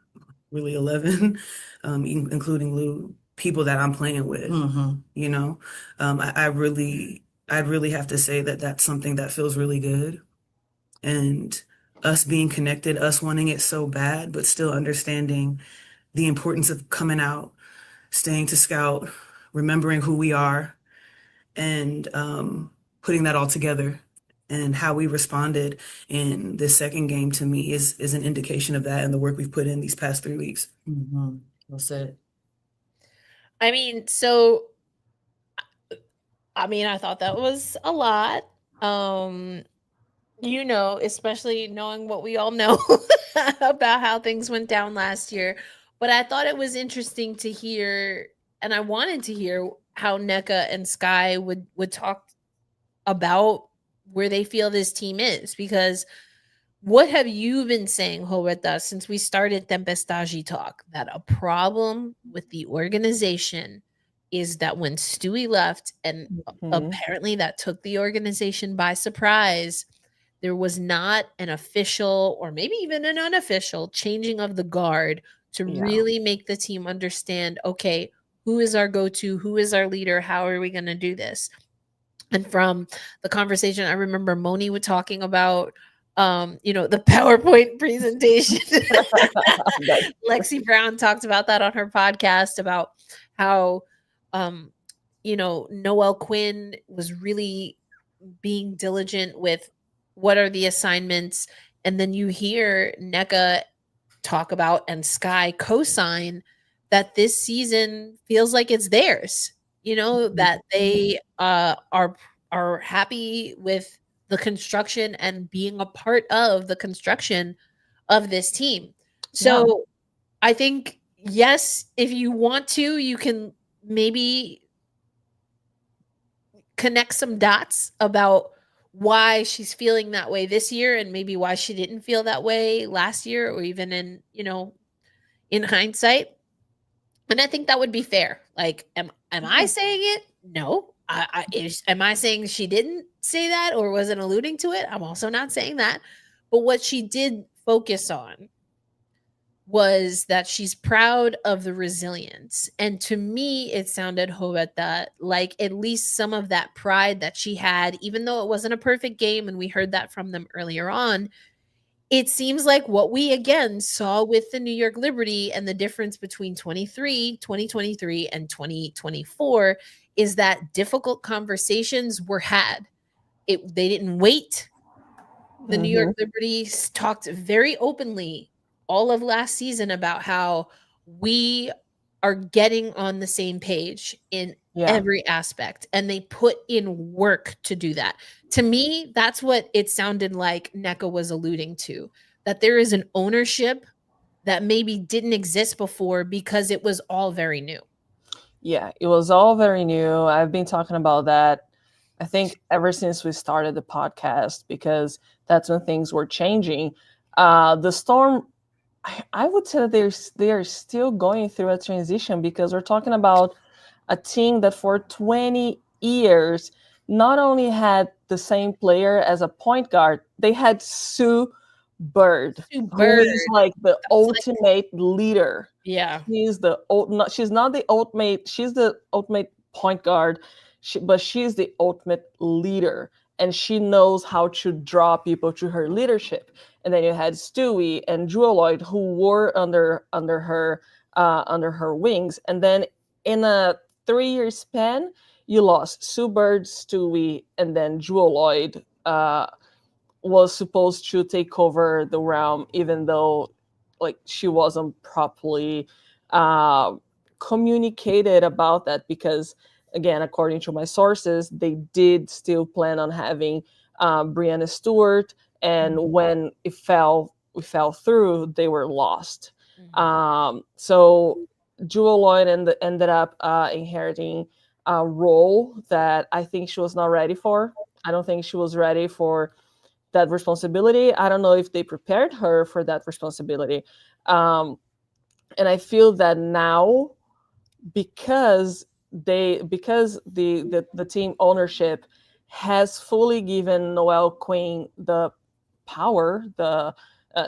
really 11, including Lou, people that I'm playing with, Mm-hmm. you know? I really have to say that that's something that feels really good. And us being connected, us wanting it so bad, but still understanding the importance of coming out, staying to scout, remembering who we are, and putting that all together. And how we responded in this second game to me is an indication of that and the work we've put in these past 3 weeks. Mm-hmm. That's it. I mean, so I mean, I thought that was a lot. You know, especially knowing what we all know about how things went down last year. But I thought it was interesting to hear, and I wanted to hear how NECA and Sky would talk about where they feel this team is, because what have you been saying, Roberta, since we started Tempestade talk? That a problem with the organization is that when Stewie left, and Mhm. apparently that took the organization by surprise, there was not an official or maybe even an unofficial changing of the guard to Yeah. really make the team understand, okay, who is our go-to, who is our leader, how are we going to do this? And from the conversation, I remember Moni was talking about, you know, the PowerPoint presentation. Lexi Brown talked about that on her podcast, about how, um, you know, Noel Quinn was really being diligent with what are the assignments. And then you hear NECA talk about and Sky co-sign that this season feels like it's theirs. You know, that they are happy with the construction and being a part of the construction of this team. Yeah. So I think, yes, if you want to, you can maybe connect some dots about why she's feeling that way this year and maybe why she didn't feel that way last year, or even in, you know, in hindsight. And I think that would be fair. Like, am I saying it? No. Am I saying she didn't say that or wasn't alluding to it? I'm also not saying that. But what she did focus on was that she's proud of the resilience. And to me, it sounded, Roberta, like at least some of that pride that she had, even though it wasn't a perfect game, and we heard that from them earlier on. It seems like what we again saw with the New York Liberty and the difference between 2023, and 2024 is that difficult conversations were had. They didn't wait. The New York Mhm. Liberty talked very openly all of last season about how we are getting on the same page in Yeah. every aspect, and they put in work to do that. To me, that's what it sounded like NECA was alluding to, that there is an ownership that maybe didn't exist before because it was all very new. Yeah, it was all very new. I've been talking about that, I think, ever since we started the podcast, because that's when things were changing. The Storm, I would say that they are still going through a transition, because we're talking about a team that for 20 years not only had the same player as a point guard, they had Sue Bird, Sue who Bird, is like the was like, ultimate leader. yeah, She's not the ultimate. She's the ultimate point guard, but she's the ultimate leader, and she knows how to draw people to her leadership. And then you had Stewie and Jewel Lloyd, who were under her wings. And then in a 3-year span, you lost Sue Bird, Stewie, and then Jewel Lloyd was supposed to take over the realm, even though like she wasn't properly uh, communicated about that, because again, according to my sources, they did still plan on having Brianna Stewart, and when we fell through, they were lost. So Jewel Lloyd ended up inheriting a role that I think she was not ready for. I don't think she was ready for that responsibility. I don't know if they prepared her for that responsibility. And I feel that now, because the team ownership has fully given Noel Quinn the power,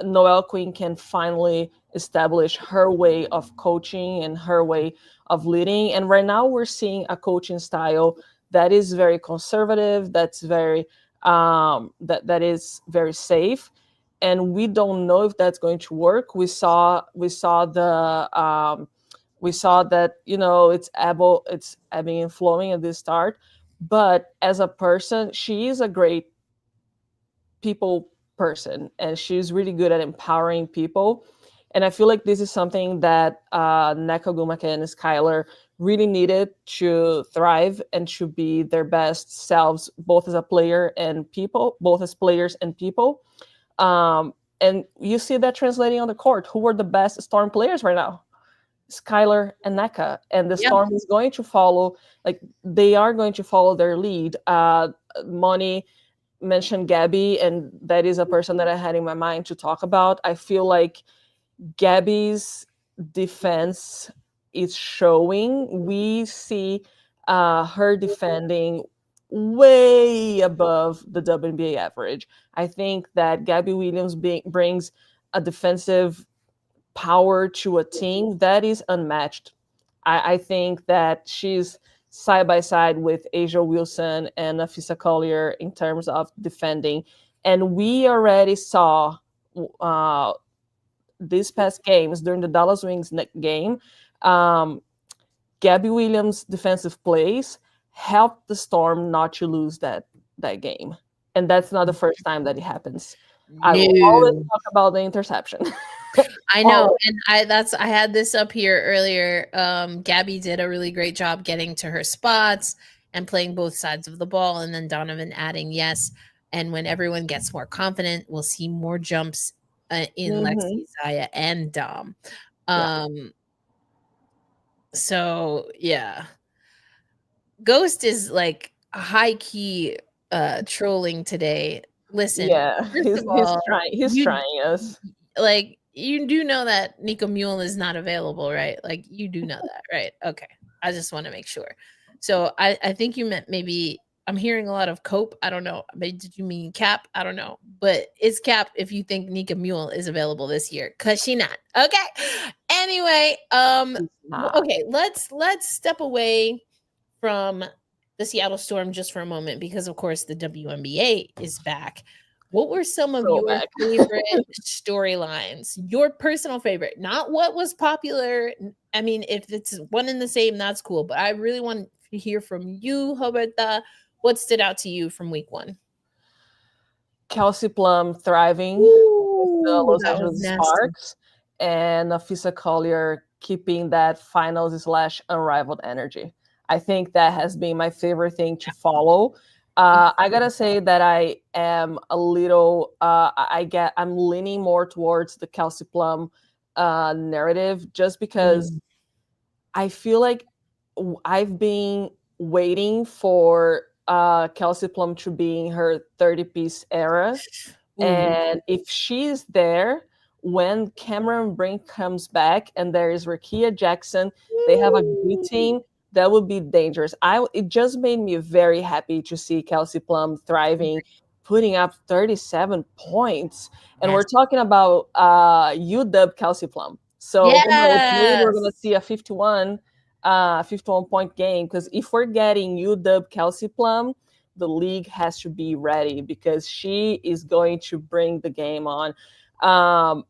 Noelle Queen can finally establish her way of coaching and her way of leading. And right now we're seeing a coaching style that is very conservative, that's very that is very safe, and we don't know if that's going to work. We saw that, you know, it's ebbing and flowing at this start, but as a person, she is a great people person, and she's really good at empowering people. And I feel like this is something that Neko Gumake and Skylar really needed to thrive and to be their best selves, both as a player and people, both as players and people. And you see that translating on the court. Who were the best Storm players right now? Skylar and Neka. And the Yeah. Storm is going to follow, like, they are going to follow their lead. Moni mentioned Gabby, and that is a person that I had in my mind to talk about. I feel like Gabby's defense is showing. We see her defending way above the WNBA average. I think that Gabby Williams brings a defensive power to a team that is unmatched. I think that she's side by side with Asia Wilson and Afisa Collier in terms of defending. And we already saw these past games during the Dallas Wings game, Gabby Williams' defensive plays helped the Storm not to lose that game. And that's not the first time that it happens. I will always talk about the interception. I know, and I had this up here earlier. Gabby did a really great job getting to her spots and playing both sides of the ball, and then Donovan adding yes. And when everyone gets more confident, we'll see more jumps in Lexi, Zaya, and Dom. So yeah, Ghost is like high key trolling today. Listen, he's trying us. Like, you do know that Nika Mule is not available, right? Like, you do know that, right? Okay. I just want to make sure. So I think you meant maybe, I'm hearing a lot of Cope. I don't know. Maybe did you mean Cap? I don't know. But it's Cap if you think Nika Mule is available this year, because she not. Okay. Anyway, okay, let's step away from the Seattle Storm just for a moment, because of course the WNBA is back. What were some of your favorite storylines? Your personal favorite, not what was popular. I mean, if it's one and the same, that's cool. But I really want to hear from you, Roberta. What stood out to you from week 1? Kelsey Plum thriving with the Los Angeles Sparks, and Afisa Collier keeping that finals/unrivaled energy. I think that has been my favorite thing to follow. I gotta say that I am a little. I'm leaning more towards the Kelsey Plum narrative, just because I feel like I've been waiting for Kelsey Plum to be in her 30-piece era, and if she's there when Cameron Brink comes back and there is Rakia Jackson, they have a good team. That would be dangerous. It just made me very happy to see Kelsey Plum thriving, putting up 37 points. And we're talking about UW Kelsey Plum. So maybe we're going to see a 51 point game, because if we're getting UW Kelsey Plum, the league has to be ready, because she is going to bring the game on. Another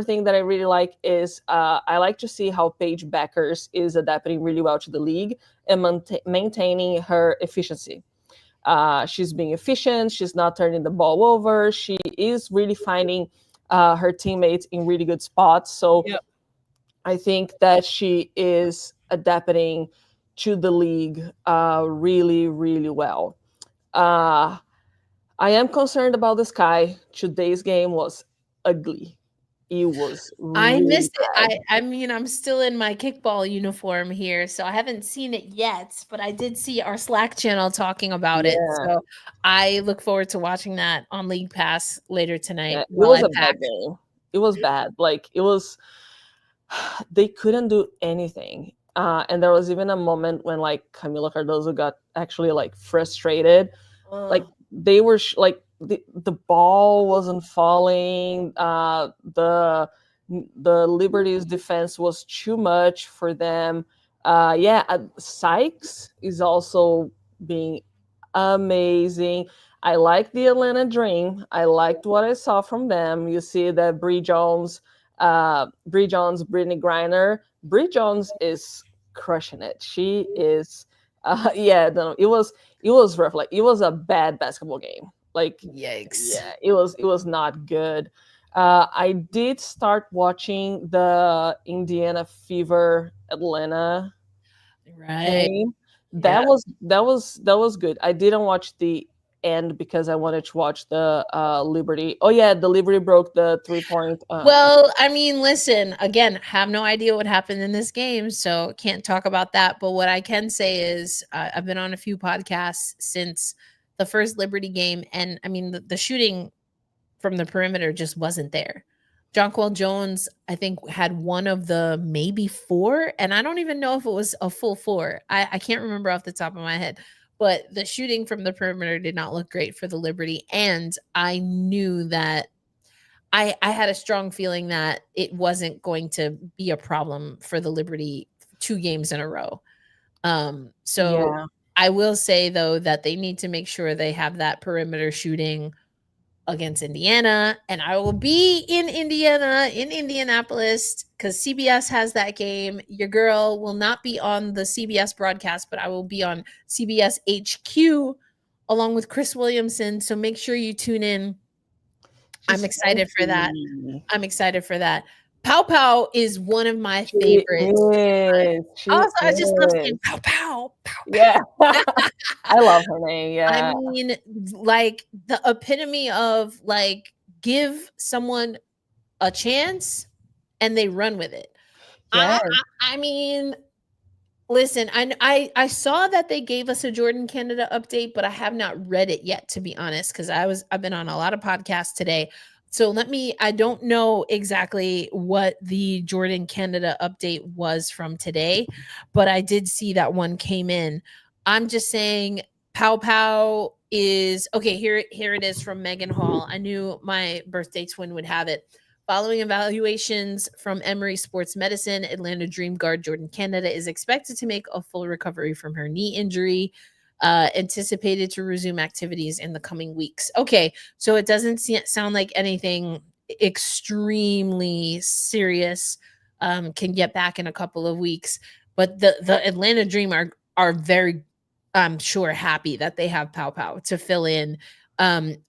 thing that I really like is I like to see how Paige Beckers is adapting really well to the league and maintaining her efficiency. She's being efficient. She's not turning the ball over. She is really finding her teammates in really good spots. So I think that she is adapting to the league really, really well. I am concerned about the Sky. Today's game was ugly. It was really I missed bad. it. I mean, I'm still in my kickball uniform here, so I haven't seen it yet, but I did see our Slack channel talking about it. So I look forward to watching that on League Pass later tonight. It was a bad game. It was bad. Like, it was, they couldn't do anything. And there was even a moment when, like, Camila Cardozo got actually, like, frustrated. Like, they were the ball wasn't falling. The Liberty's defense was too much for them. Sykes is also being amazing. I like the Atlanta Dream. I liked what I saw from them. You see that Bree Jones, Brittany Griner. Bree Jones is crushing it. She is. No, it was rough. Like it was a bad basketball game. Like Yikes. yeah, it was not good. I did start watching the Indiana Fever Atlanta Right. game. Yeah. That was good. I didn't watch the end because I wanted to watch the Liberty. Oh yeah, the Liberty broke the 3 point. Well, I mean, listen, again, have no idea what happened in this game, so can't talk about that. But what I can say is I've been on a few podcasts since the first Liberty game, and I mean, the shooting from the perimeter just wasn't there. Jonquel Jones, I think, had one of the maybe four, and I don't even know if it was a full four. I can't remember off the top of my head, but the shooting from the perimeter did not look great for the Liberty, and I knew that I had a strong feeling that it wasn't going to be a problem for the Liberty 2 games in a row. So Yeah. I will say though that they need to make sure they have that perimeter shooting against Indiana, and I will be in Indiana, in Indianapolis, because CBS has that game. Your girl will not be on the CBS broadcast, but I will be on CBS HQ along with Chris Williamson. So make sure you tune in. I'm excited for that. I'm excited for that. Pow Pow is one of my favorites. Also, I just love saying pow pow, pow Yeah. pow. I love her name. Yeah. I mean, like the epitome of like give someone a chance and they run with it. Yes. I mean, listen, I saw that they gave us a Jordan Canada update, but I have not read it yet, to be honest, because I've been on a lot of podcasts today. So I don't know exactly what the Jordan Canada update was from today, but I did see that one came in. I'm just saying Pow Pow is okay. Here it is from Megan Hall. I knew my birthday twin would have it. Following evaluations from Emory Sports Medicine, Atlanta Dream guard Jordan Canada is expected to make a full recovery from her knee injury, anticipated to resume activities in the coming weeks. Okay, so it doesn't sound like anything extremely serious. Can get back in a couple of weeks, but the Atlanta Dream are very, I'm sure, happy that they have Pow Pow to fill in.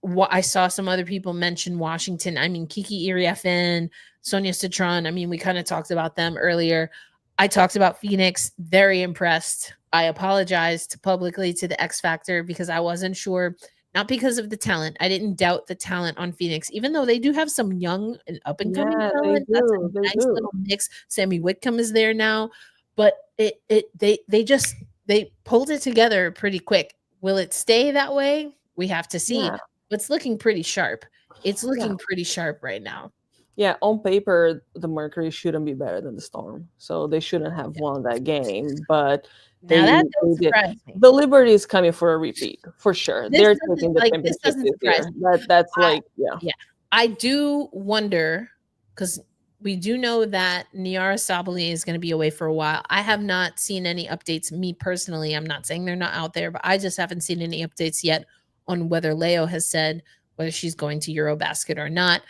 What I saw some other people mention Washington. I mean, Kiki Iriafen, Sonia Citron. I mean, we kind of talked about them earlier. I talked about Phoenix. Very impressed. I apologized publicly to the X Factor because I wasn't sure, not because of the talent. I didn't doubt the talent on Phoenix, even though they do have some young and up and coming Yeah, they talent. That's a do. They nice do. little mix. Sammy Whitcomb is there now, but they pulled it together pretty quick. Will it stay that way? We have to see. Yeah. But it's looking pretty sharp. It's Yeah. looking pretty sharp right now. Yeah, on paper, the Mercury shouldn't be better than the Storm, so they shouldn't have won that game. But Now that they don't did. surprise me. The Liberty is coming for a repeat for sure. This They're doesn't taking the this championship doesn't this year. surprise me. That's I like yeah. Yeah. I do wonder because we do know that Niara Sabali is going to be away for a while. I have not seen any updates. Me personally, I'm not saying they're not out there, but I just haven't seen any updates yet on whether Leo has said whether she's going to Eurobasket or not.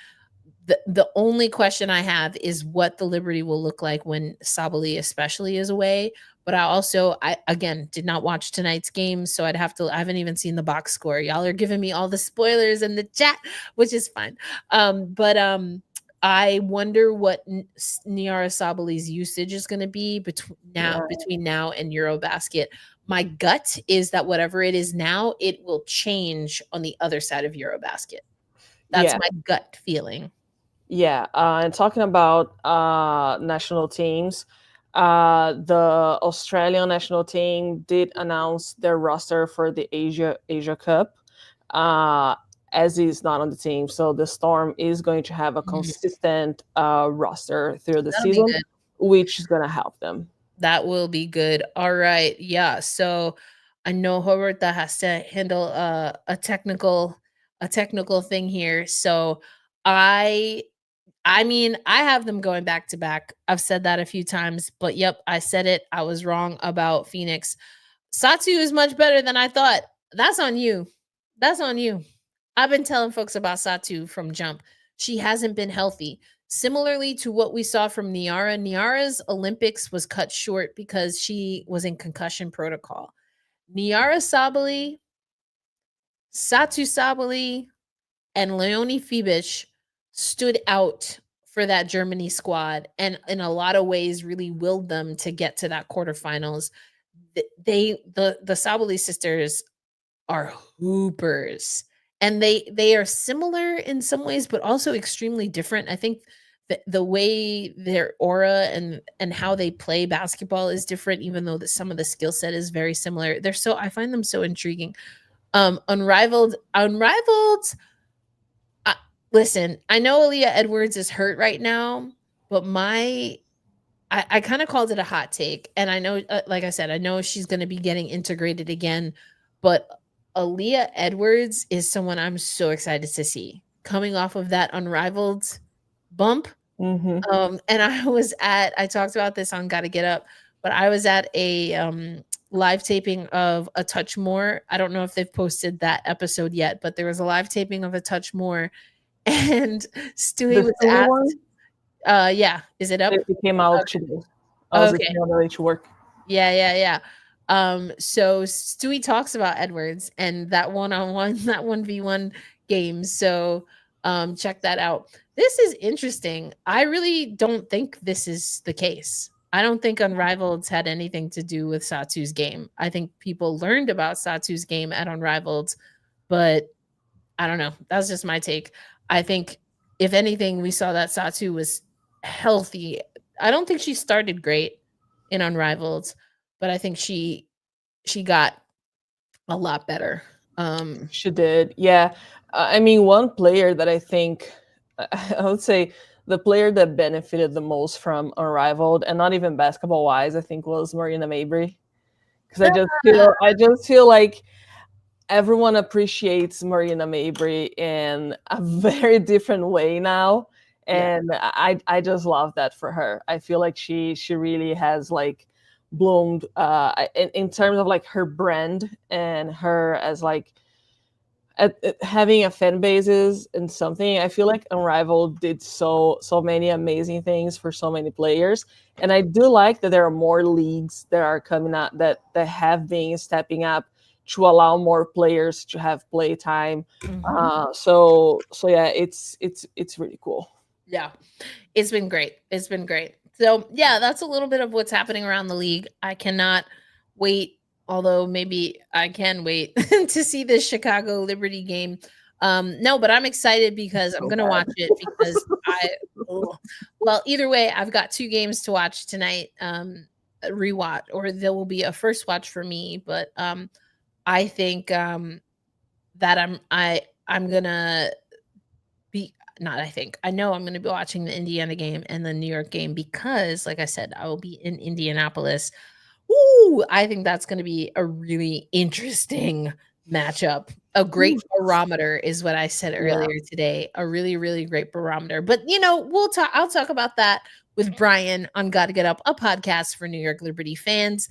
The only question I have is what the Liberty will look like when Sabali especially is away. But I again did not watch tonight's game, so I haven't even seen the box score. Y'all are giving me all the spoilers in the chat, which is fine. But I wonder what Niara Sabali's usage is going to be between now and Eurobasket. My gut is that whatever it is now, it will change on the other side of Eurobasket. That's my gut feeling. Yeah, and talking about national teams, the Australian national team did announce their roster for the Asia Cup. As is not on the team, so the Storm is going to have a consistent roster through the season, which is going to help them. That will be good. All right, yeah. So I know Roberta has to handle a technical a technical thing here. So I mean, I have them going back to back. I've said that a few times, but yep, I said it. I was wrong about Phoenix. Satu is much better than I thought. That's on you. That's on you. I've been telling folks about Satu from jump. She hasn't been healthy. Similarly to what we saw from Niara, Niara's Olympics was cut short because she was in concussion protocol. Niara Sabali, Satu Sabali, and Leonie Fibish stood out for that Germany squad and in a lot of ways really willed them to get to that quarterfinals. The Sabali sisters are hoopers, and they are similar in some ways but also extremely different. I think the way their aura and how they play basketball is different, even though some of the skill set is very similar. I find them so intriguing. Unrivaled. Listen, I know Aaliyah Edwards is hurt right now, but I kind of called it a hot take. And I know, like I said, I know she's going to be getting integrated again, but Aaliyah Edwards is someone I'm so excited to see coming off of that Unrivaled bump. And I talked about this on Gotta Get Up, but I was at a live taping of A Touch More. I don't know if they've posted that episode yet, but there was a live taping of A Touch More. And Stewie was asked, yeah, is it up? It came out today. I was on the way to work. Yeah. So Stewie talks about Edwards and that one-on-one, that 1v1 game. So check that out. This is interesting. I really don't think this is the case. I don't think Unrivaled had anything to do with Satu's game. I think people learned about Satu's game at Unrivaled, but I don't know. That's just my take. I think if anything, we saw that Satu was healthy. I don't think she started great in Unrivaled, but I think she got a lot better. She did. Yeah. I mean, one player that I think I would say the player that benefited the most from Unrivaled, and not even basketball wise, I think was Marina Mabry. Because I just feel like everyone appreciates Marina Mabry in a very different way now. And I just love that for her. I feel like she really has like bloomed in terms of like her brand and her as like at having a fan bases and something. I feel like Unrivaled did so many amazing things for so many players. And I do like that there are more leagues that are coming out that have been stepping up to allow more players to have play time. So yeah, it's really cool. Yeah, it's been great. So yeah, that's a little bit of what's happening around the league. I cannot wait, although maybe I can wait to see this Chicago Liberty game. No, but I'm excited because I'm gonna watch it because well, either way, I've got 2 games to watch tonight. Rewatch, or there will be a first watch for me, but I think that I'm gonna be not I think I know I'm gonna be watching the Indiana game and the New York game because, like I said, I will be in Indianapolis. Ooh, I think that's gonna be a really interesting matchup. A great barometer is what I said earlier today. A really, really great barometer. But I'll talk about that with Brian on Gotta Get Up, a podcast for New York Liberty fans.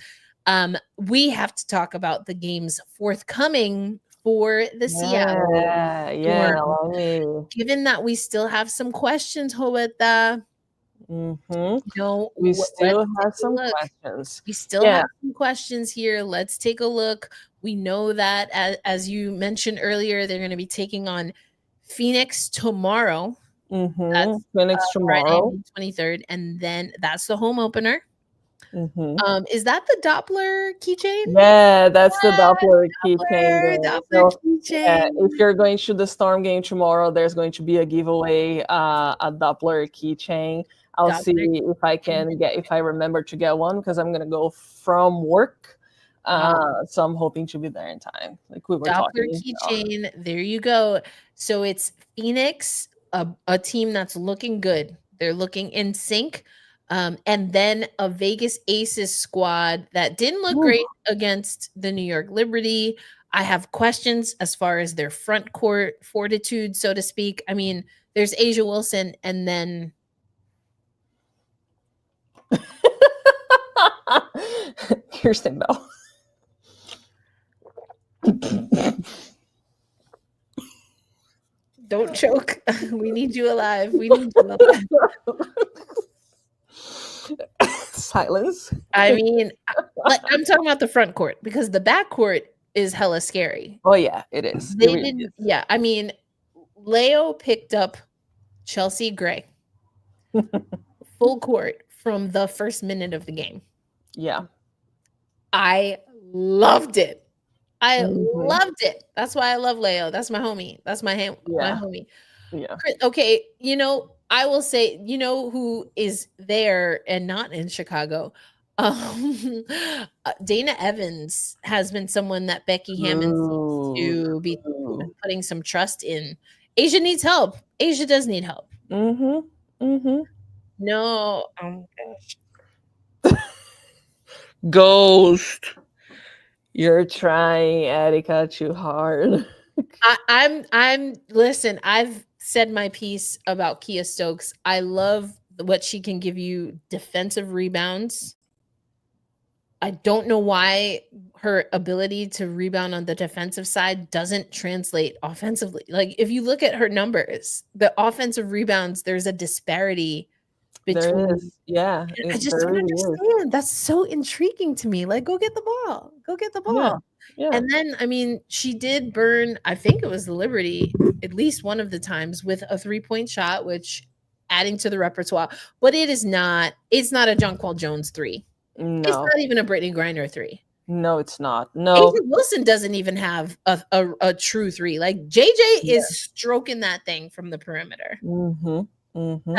We have to talk about the games forthcoming for the Seattle. Given that we still have some questions, Roberta. We still have some questions. We still have some questions here. Let's take a look. We know that as you mentioned earlier, they're going to be taking on Phoenix tomorrow. That's Phoenix tomorrow, Friday, 23rd, and then that's the home opener. Is that the Doppler keychain? Yeah, that's the Doppler keychain. If you're going to the Storm game tomorrow, there's going to be a giveaway, a Doppler keychain. I'll see if I remember to get one because I'm gonna go from work. So I'm hoping to be there in time. Like we were talking. Doppler keychain. There you go. So it's Phoenix, a team that's looking good. They're looking in sync. And then a Vegas Aces squad that didn't look great against the New York Liberty. I have questions as far as their front court fortitude, so to speak. I mean, there's Asia Wilson, and then Kirsten Bell. don't choke. We need you alive. We need you alive. Silence. I mean, like, I'm talking about the front court because the back court is hella scary. Oh yeah, it is. They It really didn't. is. Yeah, I mean, Leo picked up Chelsea Gray full court from the first minute of the game. Yeah. I loved it. I Mhm. loved it. That's why I love Leo. That's my homie. That's my my Yeah. homie. Yeah. Okay, you know, I will say, you know who is there and not in Chicago? Dana Evans has been someone that Becky Hammond seems to be putting some trust in. Asia needs help. Asia does need help. Mm-hmm. Mm-hmm. No, oh gosh. Ghost. You're trying, Erica, too hard. I'm listen, I've said my piece about Kia Stokes. I love what she can give you defensive rebounds. I don't know why her ability to rebound on the defensive side doesn't translate offensively. Like if you look at her numbers, the offensive rebounds, there's a disparity between. There is. Yeah. I just don't understand. That's so intriguing to me. Like, go get the ball. Go get the ball. Yeah. Yeah. And then, I mean, she did burn, I think it was the Liberty, at least one of the times with a 3-point shot, which adding to the repertoire. But it's not a Jonquel Jones 3. No. It's not even a Brittany Griner 3. No, it's not. No. Asia Wilson doesn't even have a true 3. Like JJ is stroking that thing from the perimeter. Mm-hmm. Mm-hmm.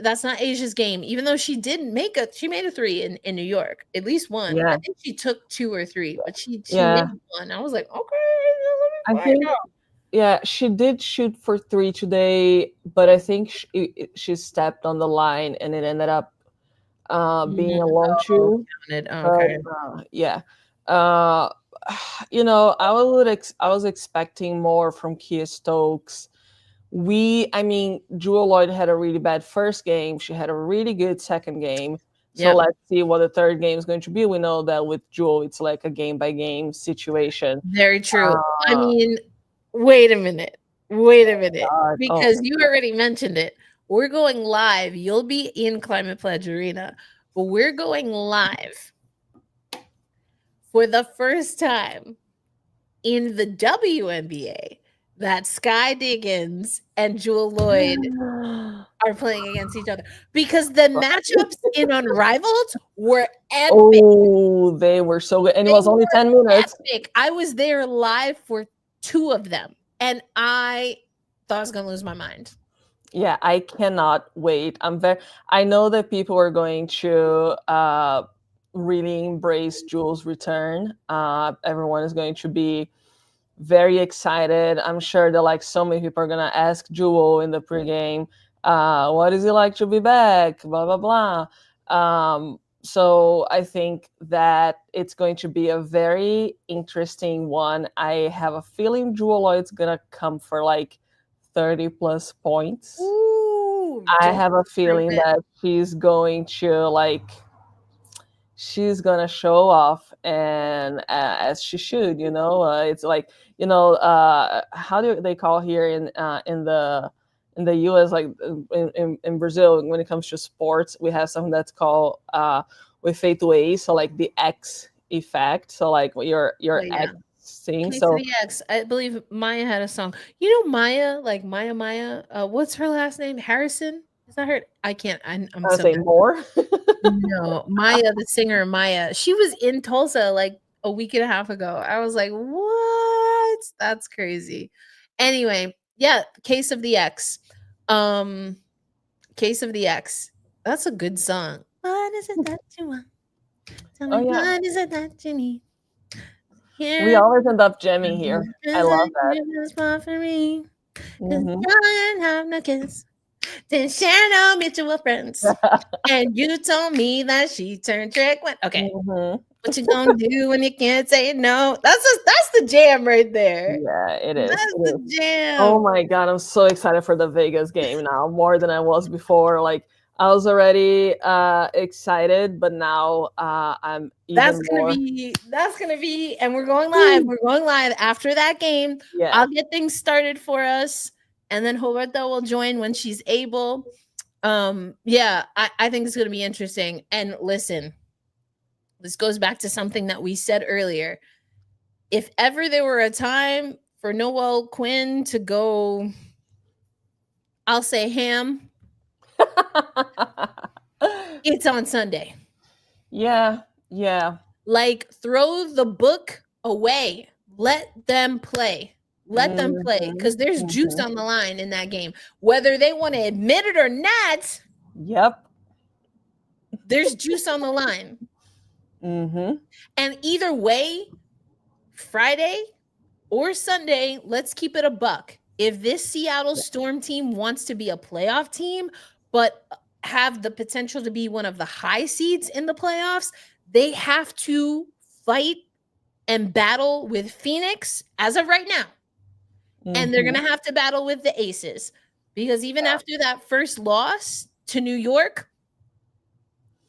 That's not Asia's game, even though she made a 3 in New York, at least one. Yeah. I think she took 2 or 3, but she Yeah. made one. I was like, okay, I think, yeah, she did shoot for 3 today, but I think she stepped on the line and it ended up being a long two. Okay. Yeah. You know, I was expecting more from Kia Stokes. I mean, Jewel Lloyd had a really bad first game. She had a really good second game. So let's see what the third game is going to be. We know that with Jewel, it's like a game by game situation. Very true. I mean, wait a minute. God. Because you already mentioned it. We're going live. You'll be in Climate Pledge Arena, but we're going live for the first time in the WNBA that Sky Diggins and Jewel Lloyd are playing against each other because the matchups in Unrivaled were epic. Oh, they were so good. And it was only 10 minutes. Epic. I was there live for 2 of them, and I thought I was going to lose my mind. Yeah, I cannot wait. I know that people are going to really embrace Jewel's return. Everyone is going to be very excited. I'm sure that like so many people are gonna ask Jewel in the pregame, what is it like to be back? Blah blah blah. So I think that it's going to be a very interesting one. I have a feeling Jewel Lloyd's gonna come for like 30 plus points. Ooh, I have a feeling that she's going to show off, and as she should, you know. It's like, you know, how do they call here in the US, like in Brazil, when it comes to sports, we have something that's called with faith way, so like the X effect, so like your X thing. So the X, I believe Maya had a song. You know Maya, like Maya. What's her last name? Harrison? Is that her? I can't. I'm say more. No, Maya, the singer Maya. She was in Tulsa like a week and a half ago. I was like, what? That's crazy. Anyway, yeah, Case of the X. Case of the X. That's a good song. What is it that you want? Tell me what is it that you need? We always end up jamming here. I love that. For me. Mhm. I have no kiss. Then share no mutual friends. And you told me that she turned trick. Okay. Mhm. What you gonna do when you can't say no? That's the jam right there. Yeah, it is. That's It the is. jam. Oh my God, I'm so excited for the Vegas game now, more than I was before. Like I was already excited, but now I'm That's even gonna more. be, and we're going live. We're going live after that game. Yeah. I'll get things started for us, and then Roberta will join when she's able. Yeah, I think it's gonna be interesting. And listen, this goes back to something that we said earlier. If ever there were a time for Noel Quinn to go, I'll say ham, it's on Sunday. Yeah, yeah. Like, throw the book away. Let them play. Let them play, because there's juice Mhm. on the line in that game. Whether they want to admit it or not, Yep. there's juice on the line. Mm-hmm. And either way, Friday or Sunday, let's keep it a buck. If this Seattle Storm team wants to be a playoff team, but have the potential to be one of the high seeds in the playoffs, they have to fight and battle with Phoenix as of right now. And they're going to have to battle with the Aces, because even after that first loss to New York,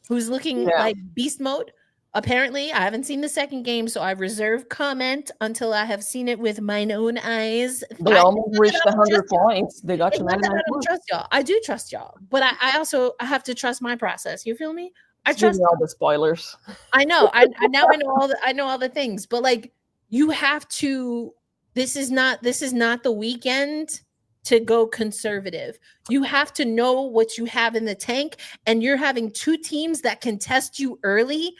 who's looking like beast mode, apparently, I haven't seen the second game, so I reserve comment until I have seen it with mine own eyes. They almost reached 100 points. They got It's to not that 99 I don't points. trust y'all. I do trust y'all, but I also have to trust my process. You feel me? I Give trust me all the spoilers. I know. I now I know all the things, but like, you have to. This is not the weekend to go conservative. You have to know what you have in the tank, and you're having two teams that can test you early.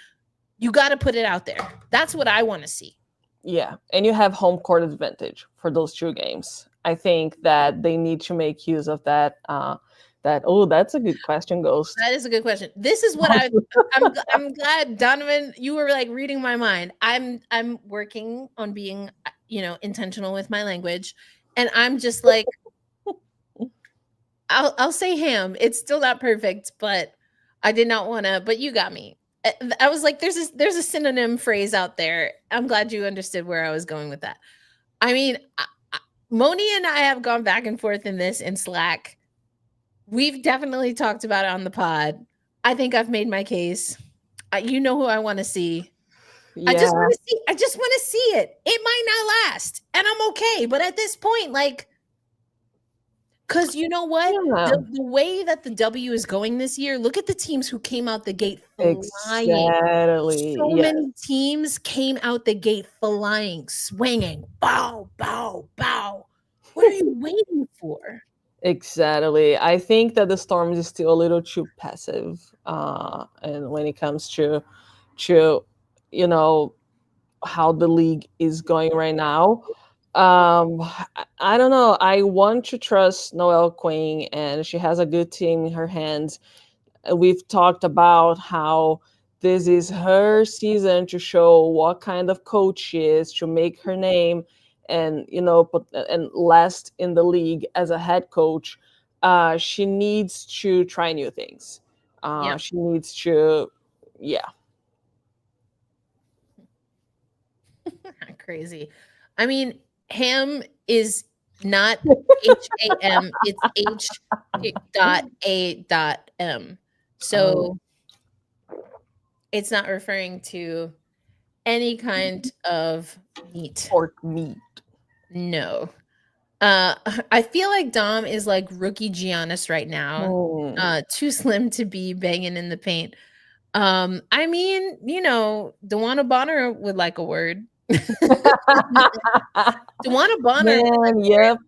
You got to put it out there. That's what I want to see. Yeah, and you have home court advantage for those two games. I think that they need to make use of that. That's a good question, Ghost. That is a good question. This is what I'm glad, Donovan, you were like reading my mind. I'm working on being, intentional with my language, and I'm just like, I'll say ham. It's still not perfect, but I did not want to. But you got me. I was like, there's a synonym phrase out there. I'm glad you understood where I was going with that. I mean, Moni and I have gone back and forth in this in Slack. We've definitely talked about it on the pod. I think I've made my case. You know who I want to see. Yeah. I just want to see it. It might not last, and I'm okay. But at this point, like, because you know what? Yeah. The way that the W is going this year, look at the teams who came out the gate flying. Exactly. So Yes. many teams came out the gate flying, swinging, bow, bow, bow. What are you waiting for? Exactly. I think that the Storm is still a little too passive, and when it comes to how the league is going right now. I don't know. I want to trust Noelle Quinn, and she has a good team in her hands. We've talked about how this is her season to show what kind of coach she is, to make her name, and and last in the league as a head coach. She needs to try new things. Yep. She needs to, yeah. Crazy. I mean, ham is not HAM, it's H.A.M. So it's not referring to any kind of meat. Pork meat. No. I feel like Dom is like rookie Giannis right now. Too slim to be banging in the paint. I mean, Dewana Bonner would like a word. Dewana Bonner. Man, yep.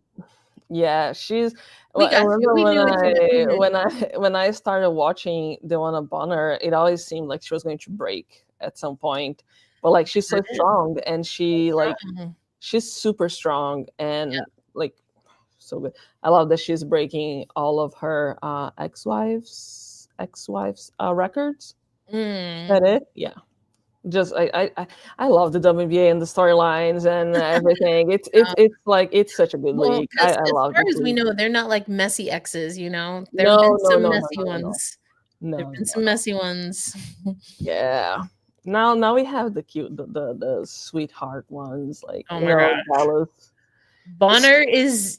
Yeah, she's. We I got you. remember We knew it. when I started watching Dewana Bonner, it always seemed like she was going to break at some point. But like she's so strong, and she's super strong, and like so good. I love that she's breaking all of her ex-wives records. Is that it? Yeah. Just I love the WNBA and the storylines and everything. It's like it's such a good Well, league. because I as love far this as we league. know, they're not like messy exes, you know? There have No, been no, some no, no, messy no, no, no, ones. There've no, been no, some no. messy ones. Yeah. Now we have the cute, the sweetheart ones, like Oh my god. Dallas. Bonner is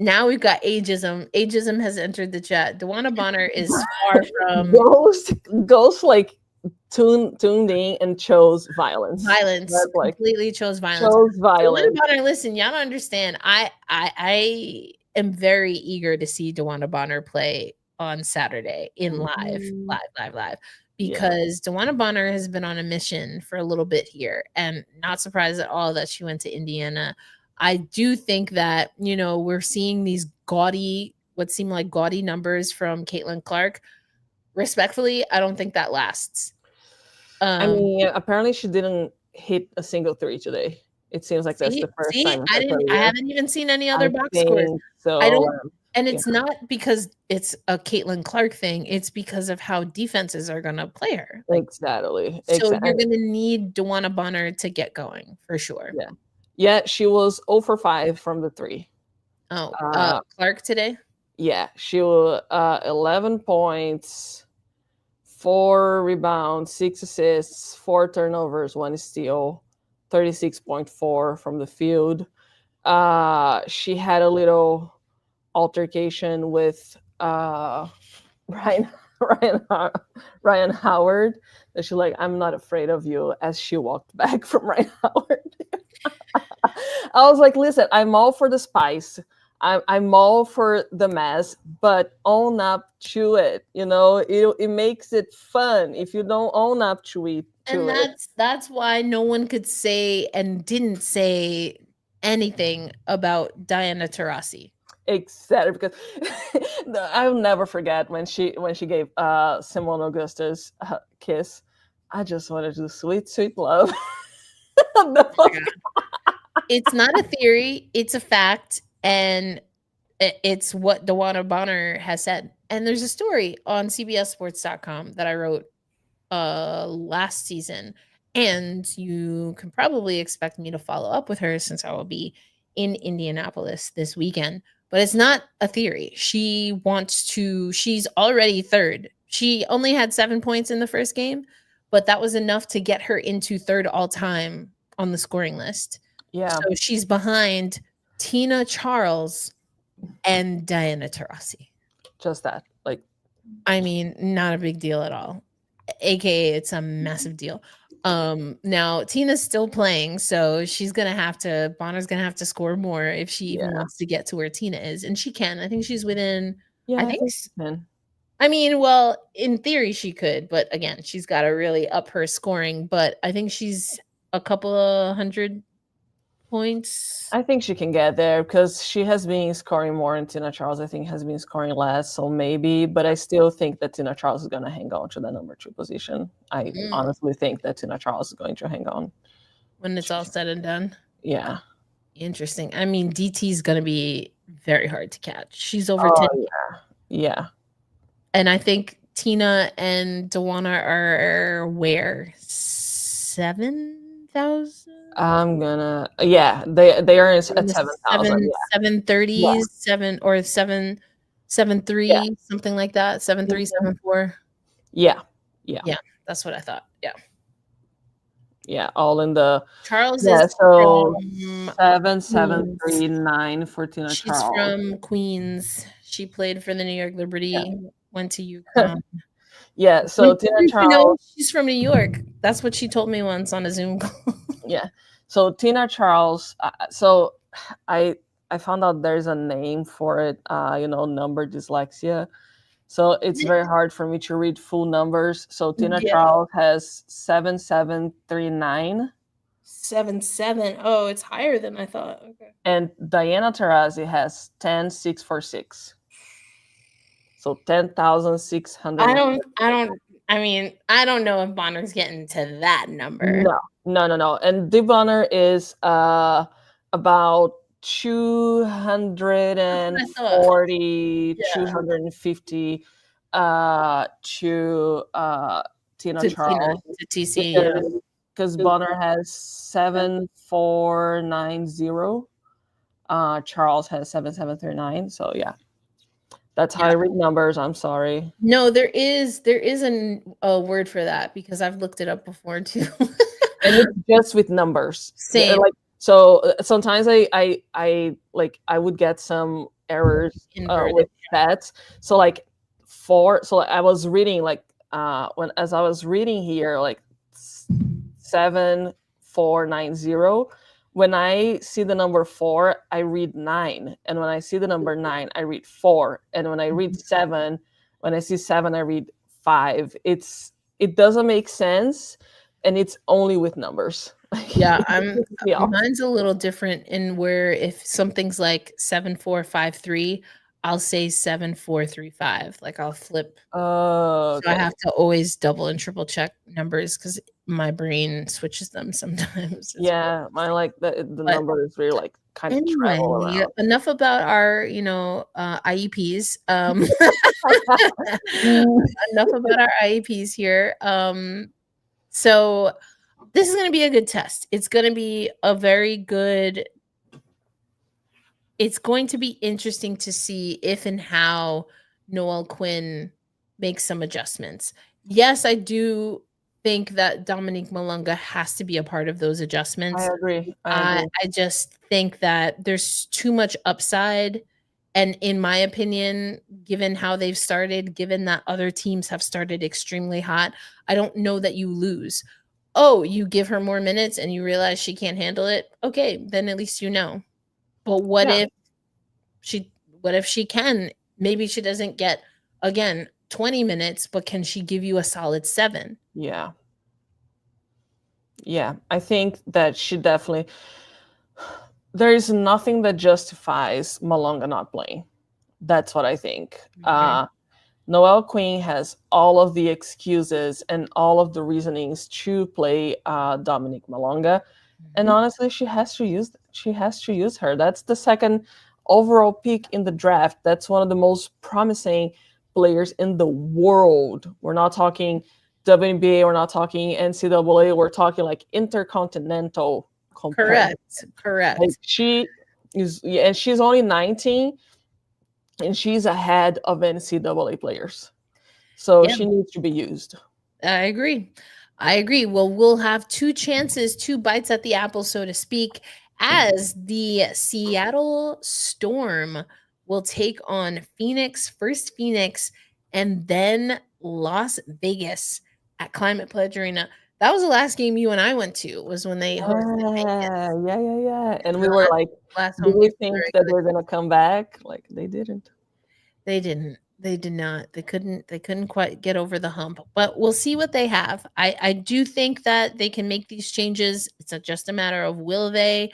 now we've got ageism. Ageism has entered the chat. Dewana Bonner is far from Ghost like tuned in and chose violence. violence. That's like Completely chose violence. chose Dewana violence. Bonner, listen, y'all don't understand. I am very eager to see Dewana Bonner play on Saturday in Mhm. live, Yeah. because Dewana Bonner has been on a mission for a little bit here, and not surprised at all that she went to Indiana. I do think that, we're seeing these what seem like gaudy numbers from Caitlin Clark. Respectfully, I don't think that lasts. I Um, mean, apparently she didn't hit a single three today. It seems like that's see, the first see, time in her I career. haven't even seen any I other box scores. think I so. don't, and Yeah, it's not because it's a Caitlin Clark thing. It's because of how defenses are gonna play her. Like, exactly. so you're Exactly. gonna need Dewana Bonner to get going for sure. Yeah. Yeah, she was 0 for 5 from the three. Oh, Uh, Clark today. yeah, she was 11 points, 4 rebounds, 6 assists, 4 turnovers, 1 steal, 36.4 from the field. She had a little altercation with Ryan Ryan Howard. And she's like, "I'm not afraid of you," as she walked back from Ryan Howard. I was like, "Listen, I'm all for the spice. I'm all for the mess, but own up to it. It makes it fun. If you don't own up to it, And that's why no one could say and didn't say anything about Diana Taurasi. Except because I'll never forget when she gave Simone Augustus a kiss. I just wanted to do sweet, sweet love. No. It's not a theory, it's a fact, and it's what Dewana Bonner has said. And there's a story on cbssports.com that I wrote last season, and you can probably expect me to follow up with her since I will be in Indianapolis this weekend. But it's not a theory. She's already third. She only had 7 points in the first game, but that was enough to get her into third all time on the scoring list. Yeah. So she's behind Tina Charles and Diana Taurasi. Just that. Like, I mean, not a big deal at all. AKA it's a massive deal. Now Tina's still playing, so Bonner's gonna have to score more if she even wants to get to where Tina is. And she can. I think she's within yeah, I think she can. I mean, well, in theory she could, but again, she's got to really up her scoring. But I think she's a couple of hundred points. I think she can get there because she has been scoring more, and Tina Charles, I think, has been scoring less. So maybe, but I still think that Tina Charles is going to hang on to the number 2 position. I honestly think that Tina Charles is going to hang on when it's all said and done. Yeah. Interesting. I mean, DT is going to be very hard to catch. She's over 10. Yeah. And I think Tina and Dewana are where? 7,000? I'm gonna they are at 7,000. 730s, 7.3, something like that. 7.3, 7.4. Yeah, that's what I thought. Yeah, all in the Charles is so 7.739 for Tina She's Charles. from Queens. She played for the New York Liberty, went to UConn. Yeah, so Tina Charles. She's from New York. That's what she told me once on a Zoom call. Yeah. So Tina Charles. So I found out there's a name for it. Number dyslexia. So it's very hard for me to read full numbers. So Tina Charles has 7,739. 7.7. Oh, it's higher than I thought. Okay. And Diana Taurasi has 10,646. So 10,600. I don't know if Bonner's getting to that number. No. And the Bonner is about 240, 250 to Tina To Charles. to TC. Yeah. Because Bonner has 7490. Charles has 7739. So yeah, that's how I read numbers. I'm sorry. No, there is a word for that because I've looked it up before too. And it's just with numbers. Same. Like so, sometimes I would get some errors Inverted. with stats. So like 4. So I was reading like as I was reading here like 7490. When I see the number 4, I read 9, and when I see the number 9, I read 4, and when I read 7, when I see 7, I read 5. It doesn't make sense, and it's only with numbers. Yeah, mine's a little different in where if something's like 7453, I'll say 7435. Like I'll flip. So I Okay. have to always double and triple check numbers because my brain switches them sometimes. Yeah, my like the numbers really like kind of travel Anyway, around. enough about our, IEPs. Enough about our IEPs here. So this is going to be a good test. It's going to be a very good. It's going to be interesting to see if and how Noel Quinn makes some adjustments. Yes, I do think that Dominique Malunga has to be a part of those adjustments. I agree. I just think that there's too much upside. And in my opinion, given how they've started, given that other teams have started extremely hot, I don't know that you lose. Oh, you give her more minutes and you realize she can't handle it. Okay, then at least you know. But what if she can? Maybe she doesn't get, again, 20 minutes, but can she give you a solid 7? Yeah. Yeah, I think that she definitely. There is nothing that justifies Malonga not playing. That's what I think. Noel Quinn has all of the excuses and all of the reasonings to play Dominique Malonga, and honestly, she has to use her. That's the second overall pick in the draft. That's one of the most promising players in the world. We're not talking WNBA, we're not talking NCAA, we're talking like intercontinental. Correct. Like she is, and she's only 19, and she's ahead of NCAA players. So she needs to be used. I agree. Well, we'll have 2 chances, 2 bites at the apple, so to speak, as the Seattle Storm will take on first Phoenix, and then Las Vegas at Climate Pledge Arena. That was the last game you and I went to, was when they hosted Vegas. Yeah. And we were like, do we think that they're going to come back? Like, they didn't. They didn't. They did not. They couldn't quite get over the hump. But we'll see what they have. I do think that they can make these changes. It's just a matter of will they.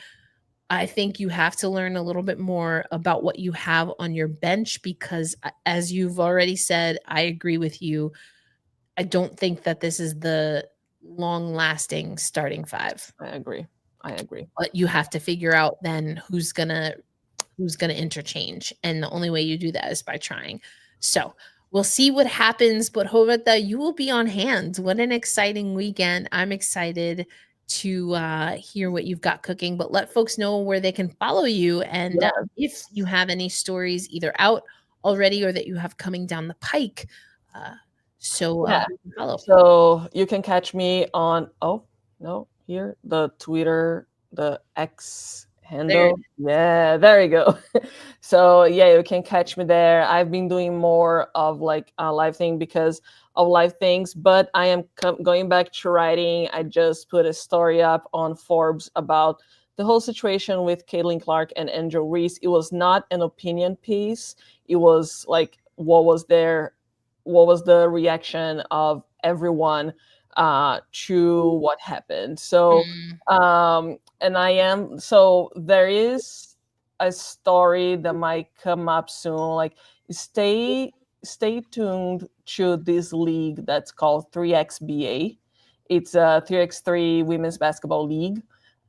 I think you have to learn a little bit more about what you have on your bench because, as you've already said, I agree with you. I don't think that this is the long-lasting starting 5. I agree. But you have to figure out then who's gonna interchange, and the only way you do that is by trying. So we'll see what happens. But Roberta, you will be on hand. What an exciting weekend! I'm excited to hear what you've got cooking. But let folks know where they can follow you, and if you have any stories either out already or that you have coming down the pike. Follow. So you can catch me on the Twitter, the X handle. There you go. So you can catch me there. I've been doing more of like a live thing because of live things, but I am going back to writing. I just put a story up on Forbes about the whole situation with Caitlin Clark and Angel Reese. It was not an opinion piece. It was like what was the reaction of everyone to what happened. So there is a story that might come up soon. Like stay tuned to this league that's called 3XBA. It's a 3x3 women's basketball league.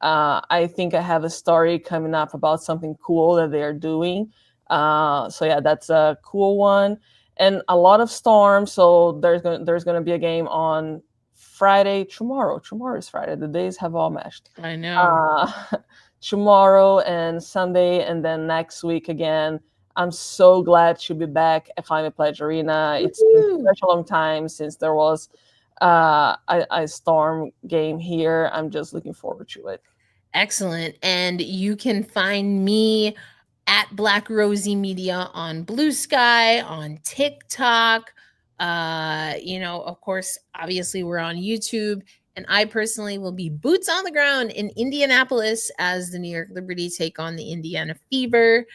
I think I have a story coming up about something cool that they're doing. That's a cool one. and a lot of storms. So there's gonna be a game on Friday tomorrow. Tomorrow is Friday. The days have all meshed. I know. Tomorrow and Sunday, and then next week again. I'm so glad to be back at Climate Pledge Arena. It's been such a long time since there was a storm game here. I'm just looking forward to it. Excellent. And you can find me at Black Rosie Media on Blue Sky, on TikTok. Of course, obviously we're on YouTube. And I personally will be boots on the ground in Indianapolis as the New York Liberty take on the Indiana Fever.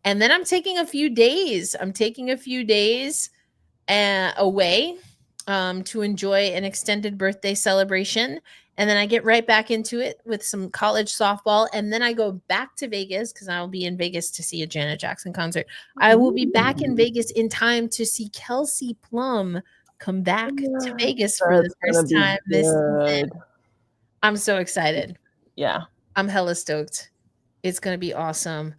And then I'm taking a few days. Away to enjoy an extended birthday celebration. And then I get right back into it with some college softball. And then I go back to Vegas because I'll be in Vegas to see a Janet Jackson concert. I will be back in Vegas in time to see Kelsey Plum come back to Vegas for the first time this season. I'm so excited. Yeah. I'm hella stoked. It's going to be awesome.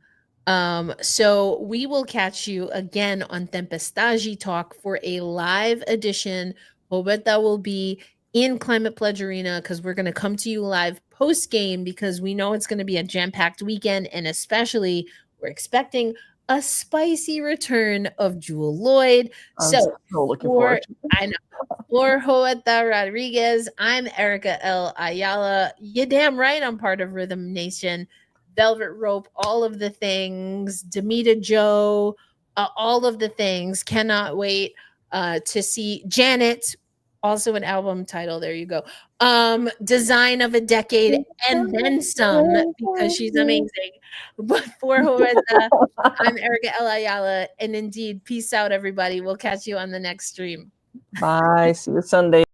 So we will catch you again on Tempestade Talk for a live edition. Roberta will be in Climate Pledge Arena because we're going to come to you live post game because we know it's going to be a jam-packed weekend, and especially we're expecting a spicy return of Jewel Lloyd. So looking forward to it. I know. For Roberta Rodriguez, I'm Erica L. Ayala. You damn right I'm part of Rhythm Nation. Velvet Rope, all of the things, Demita Joe, all of the things. Cannot wait to see Janet, also an album title. There you go. Design of a Decade and then some because she's amazing. But for Roberta, I'm Erica L. Ayala. And indeed, peace out, everybody. We'll catch you on the next stream. Bye. See you Sunday.